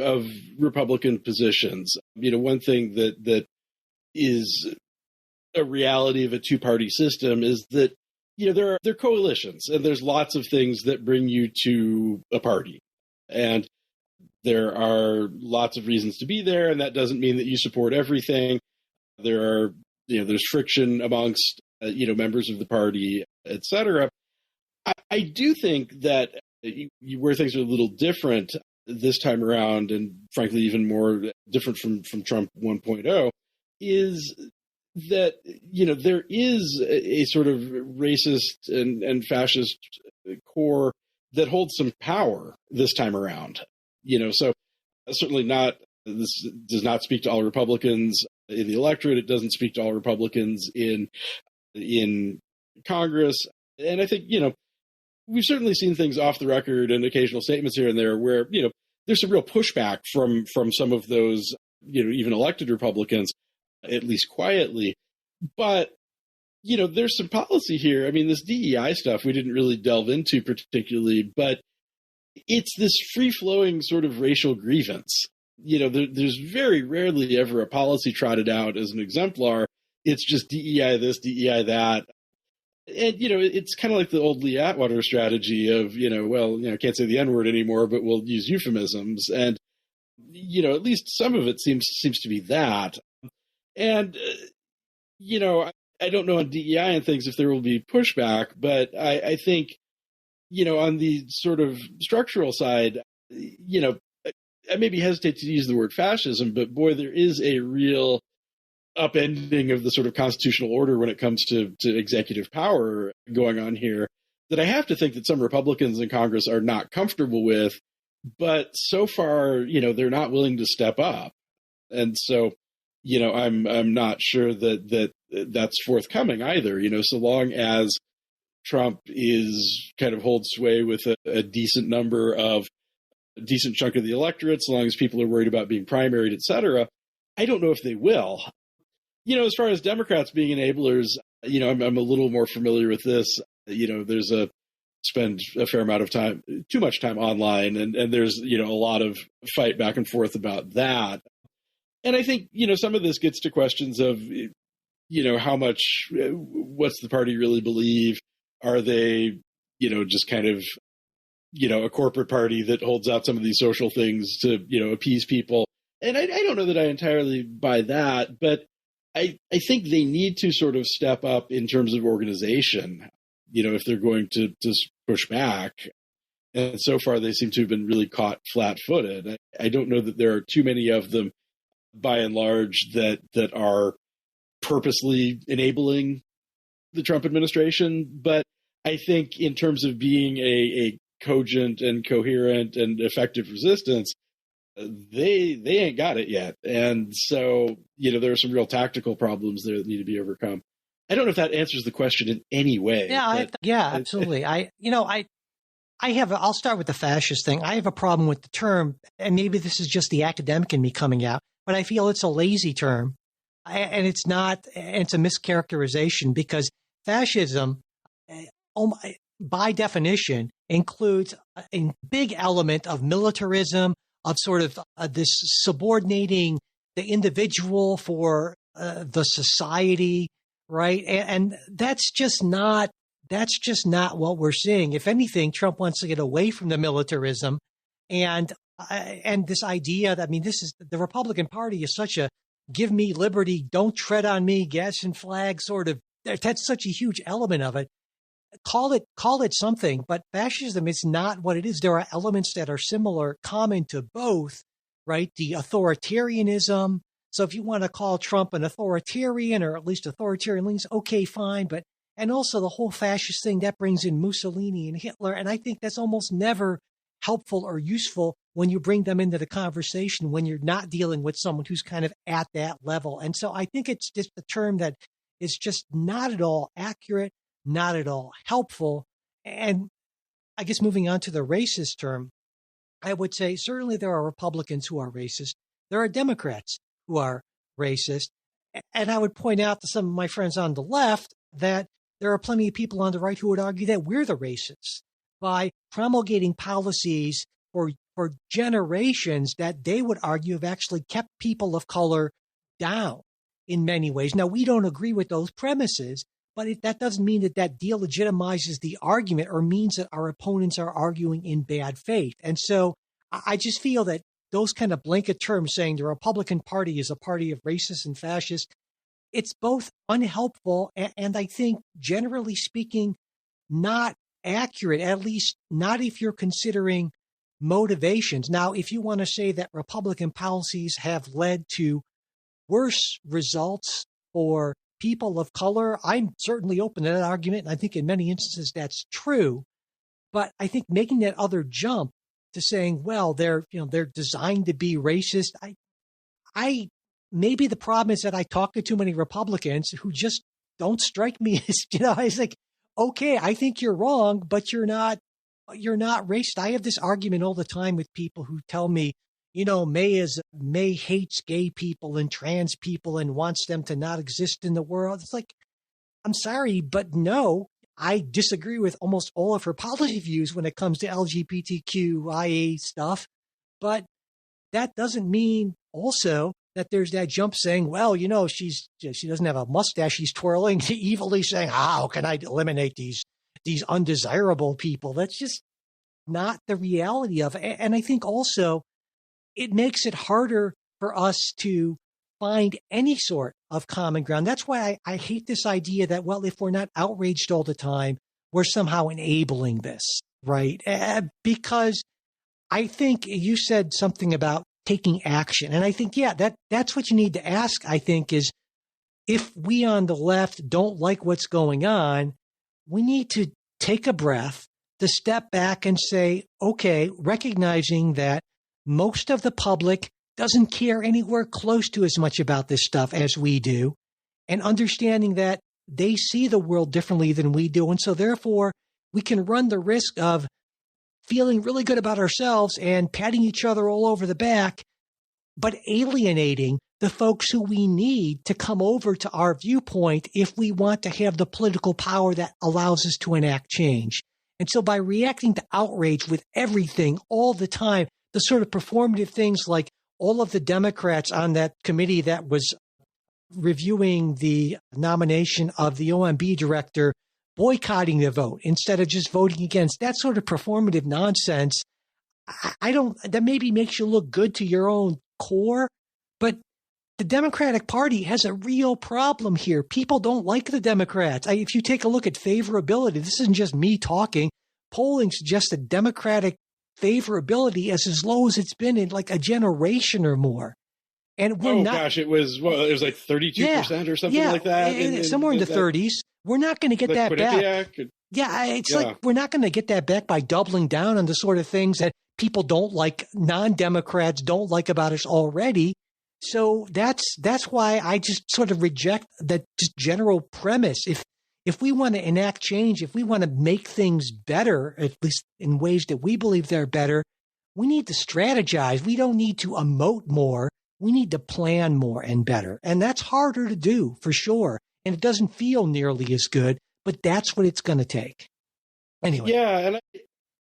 of Republican positions. One thing that is a reality of a two-party system is that, there are coalitions, and there's lots of things that bring you to a party. And there are lots of reasons to be there, and that doesn't mean that you support everything. There's friction amongst, members of the party, et cetera. I do think that where things are a little different this time around, and frankly, even more different from Trump 1.0, is that, there is a sort of racist and fascist core that holds some power this time around. So certainly not, this does not speak to all Republicans in the electorate. It doesn't speak to all Republicans in Congress. And I think, we've certainly seen things off the record and occasional statements here and there where, there's some real pushback from some of those, even elected Republicans, at least quietly. But, there's some policy here. I mean, this DEI stuff we didn't really delve into particularly, but it's this free-flowing sort of racial grievance. There's very rarely ever a policy trotted out as an exemplar. It's just DEI this, DEI that. And, it's kind of like the old Lee Atwater strategy of, can't say the N-word anymore, but we'll use euphemisms. And, at least some of it seems to be that. And, I don't know on DEI and things if there will be pushback, but I think, on the sort of structural side, I maybe hesitate to use the word fascism, but boy, there is a real upending of the sort of constitutional order when it comes to executive power going on here that I have to think that some Republicans in Congress are not comfortable with, but so far, they're not willing to step up. And so, I'm not sure that that's forthcoming either, so long as Trump is kind of holds sway with a decent chunk of the electorate, so long as people are worried about being primaried, et cetera. I don't know if they will. As far as Democrats being enablers, I'm a little more familiar with this. There's spend a fair amount of time, too much time online, and there's, a lot of fight back and forth about that. And I think, some of this gets to questions of, how much, what's the party really believe? Are they, just kind of, a corporate party that holds out some of these social things to, appease people? And I don't know that I entirely buy that, but I think they need to sort of step up in terms of organization, if they're going to push back. And so far, they seem to have been really caught flat-footed. I don't know that there are too many of them, by and large, that are purposely enabling the Trump administration. But I think in terms of being a cogent and coherent and effective resistance, they ain't got it yet. And so, there are some real tactical problems there that need to be overcome. I don't know if that answers the question in any way. Yeah, absolutely. I'll start with the fascist thing. I have a problem with the term, and maybe this is just the academic in me coming out, but I feel it's a lazy term. And it's not, it's a mischaracterization, because fascism, by definition, includes a big element of militarism, of sort of this subordinating the individual for the society, right? And that's just not what we're seeing. If anything, Trump wants to get away from the militarism, and this idea that, this is the Republican Party is such a give me liberty, don't tread on me, gas and flag sort of. That's such a huge element of it. Call it something, but fascism is not what it is. There are elements that are similar, common to both, right? The authoritarianism. So if you want to call Trump an authoritarian, or at least authoritarian leanings, okay, fine. And also the whole fascist thing that brings in Mussolini and Hitler. And I think that's almost never helpful or useful when you bring them into the conversation, when you're not dealing with someone who's kind of at that level. And so I think it's just a term that is just not at all accurate, not at all helpful. And I guess moving on to the racist term, I would say certainly there are Republicans who are racist. There are Democrats who are racist. And I would point out to some of my friends on the left that there are plenty of people on the right who would argue that we're the racists by promulgating policies for generations that they would argue have actually kept people of color down in many ways. Now, we don't agree with those premises, but that doesn't mean that delegitimizes the argument or means that our opponents are arguing in bad faith. And so I just feel that those kind of blanket terms saying the Republican Party is a party of racists and fascists, it's both unhelpful and I think, generally speaking, not accurate, at least not if you're considering motivations. Now, if you want to say that Republican policies have led to worse results for people of color, I'm certainly open to that argument. And I think in many instances that's true. But I think making that other jump to saying, well, they're designed to be racist. I maybe the problem is that I talk to too many Republicans who just don't strike me as, it's like, okay, I think you're wrong, but you're not racist. I have this argument all the time with people who tell me, May hates gay people and trans people and wants them to not exist in the world. It's like, I'm sorry, but no, I disagree with almost all of her policy views when it comes to LGBTQIA stuff. But that doesn't mean also that there's that jump saying, well, she doesn't have a mustache, she's twirling, evilly saying, how can I eliminate these undesirable people? That's just not the reality of it. And I think also it makes it harder for us to find any sort of common ground. That's why I hate this idea that, well, if we're not outraged all the time, we're somehow enabling this, right? Because I think you said something about taking action. And I think, yeah, that's what you need to ask, I think, is if we on the left don't like what's going on, we need to take a breath, to step back and say, okay, recognizing that most of the public doesn't care anywhere close to as much about this stuff as we do, and understanding that they see the world differently than we do. And so therefore, we can run the risk of feeling really good about ourselves and patting each other all over the back, but alienating the folks who we need to come over to our viewpoint if we want to have the political power that allows us to enact change. And so by reacting to outrage with everything all the time, the sort of performative things like all of the Democrats on that committee that was reviewing the nomination of the OMB director boycotting the vote instead of just voting against, that sort of performative nonsense, that maybe makes you look good to your own core, but the Democratic Party has a real problem here. People don't like the Democrats. If you take a look at favorability, this isn't just me talking. Polling suggests that Democratic favorability is as low as it's been in like a generation or more. And we're it was like 32% or something like that. Somewhere in the 30s. We're not going to get that back. Like we're not going to get that back by doubling down on the sort of things that people don't like, non-Democrats don't like about us already. So that's why I just sort of reject that just general premise. If we want to enact change, if we want to make things better, at least in ways that we believe they're better, we need to strategize. We don't need to emote more. We need to plan more and better. And that's harder to do for sure. And it doesn't feel nearly as good, but that's what it's going to take. Anyway. And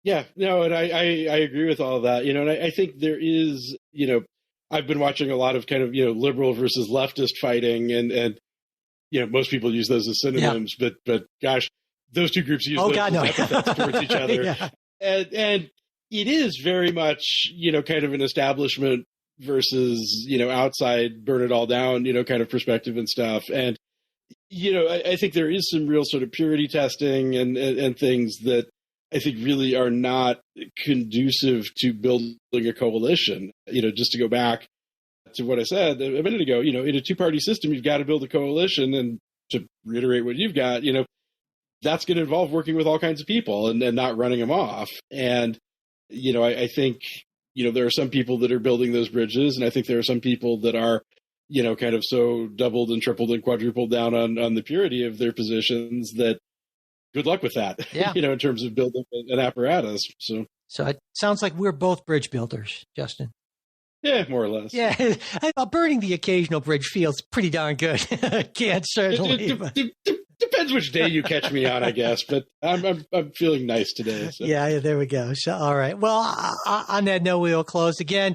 I agree with all of that. And I think there is, I've been watching a lot of kind of, liberal versus leftist fighting and most people use those as synonyms, but gosh, those two groups use those as epithets towards each other. And it is very much, kind of an establishment versus, outside, burn it all down, kind of perspective and stuff. And, I think there is some real sort of purity testing and things that I think really are not conducive to building a coalition. Just to go back to what I said a minute ago, in a two-party system, you've got to build a coalition. And to reiterate what you've got, that's going to involve working with all kinds of people and not running them off. And, I think, there are some people that are building those bridges. And I think there are some people that are, kind of so doubled and tripled and quadrupled down on the purity of their positions that good luck with that, in terms of building an apparatus. So it sounds like we're both bridge builders, Justin. Yeah, more or less. Yeah, burning the occasional bridge feels pretty darn good. Can't certainly. Depends which day you catch me on, I guess. But I'm feeling nice today. So. Yeah, there we go. So, all right. Well, on that note, we'll close again.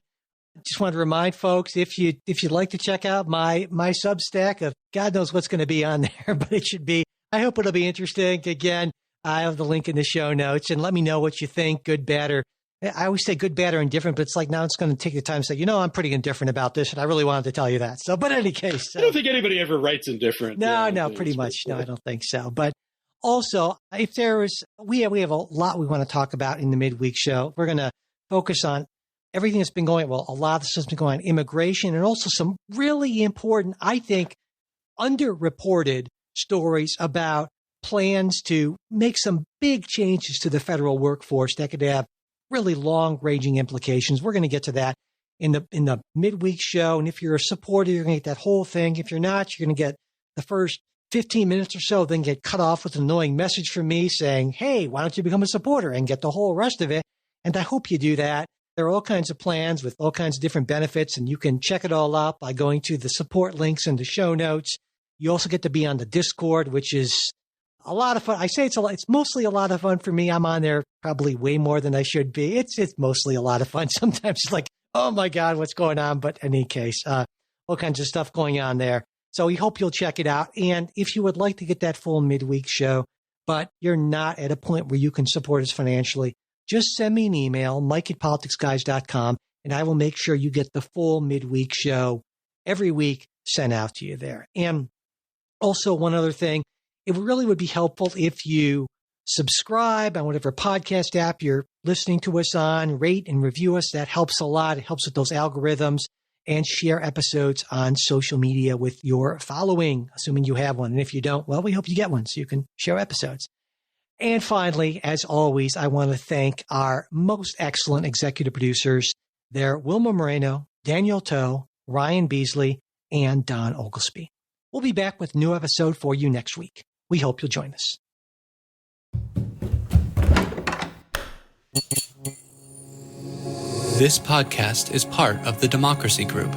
Just want to remind folks, if you'd like to check out my Substack, of God knows what's going to be on there, but it should be. I hope it'll be interesting. Again, I have the link in the show notes, and let me know what you think, good, bad, or I always say good, bad, or indifferent, but it's like now it's going to take the time to say, I'm pretty indifferent about this, and I really wanted to tell you that. So, but in any case. I don't think anybody ever writes indifferent. No, pretty much. No, I don't think so. But also, if there is, we have a lot we want to talk about in the midweek show. We're going to focus on everything that's been going, a lot of this has been going on, immigration, and also some really important, I think, underreported stories about plans to make some big changes to the federal workforce that could have really long-ranging implications. We're going to get to that in the midweek show. And if you're a supporter, you're going to get that whole thing. If you're not, you're going to get the first 15 minutes or so, then get cut off with an annoying message from me saying, hey, why don't you become a supporter, and get the whole rest of it. And I hope you do that. There are all kinds of plans with all kinds of different benefits, and you can check it all out by going to the support links in the show notes. You also get to be on the Discord, which is a lot of fun. I say it's mostly a lot of fun for me. I'm on there probably way more than I should be. It's mostly a lot of fun. Sometimes it's like, oh my God, what's going on? But in any case, all kinds of stuff going on there. So we hope you'll check it out. And if you would like to get that full midweek show, but you're not at a point where you can support us financially, just send me an email, mike@politicsguys.com, and I will make sure you get the full midweek show every week sent out to you there. And also one other thing, it really would be helpful if you subscribe on whatever podcast app you're listening to us on, rate and review us. That helps a lot. It helps with those algorithms, and share episodes on social media with your following, assuming you have one. And if you don't, well, we hope you get one so you can share episodes. And finally, as always, I want to thank our most excellent executive producers. They're Wilma Moreno, Daniel Toe, Ryan Beasley, and Don Oglesby. We'll be back with a new episode for you next week. We hope you'll join us. This podcast is part of the Democracy Group,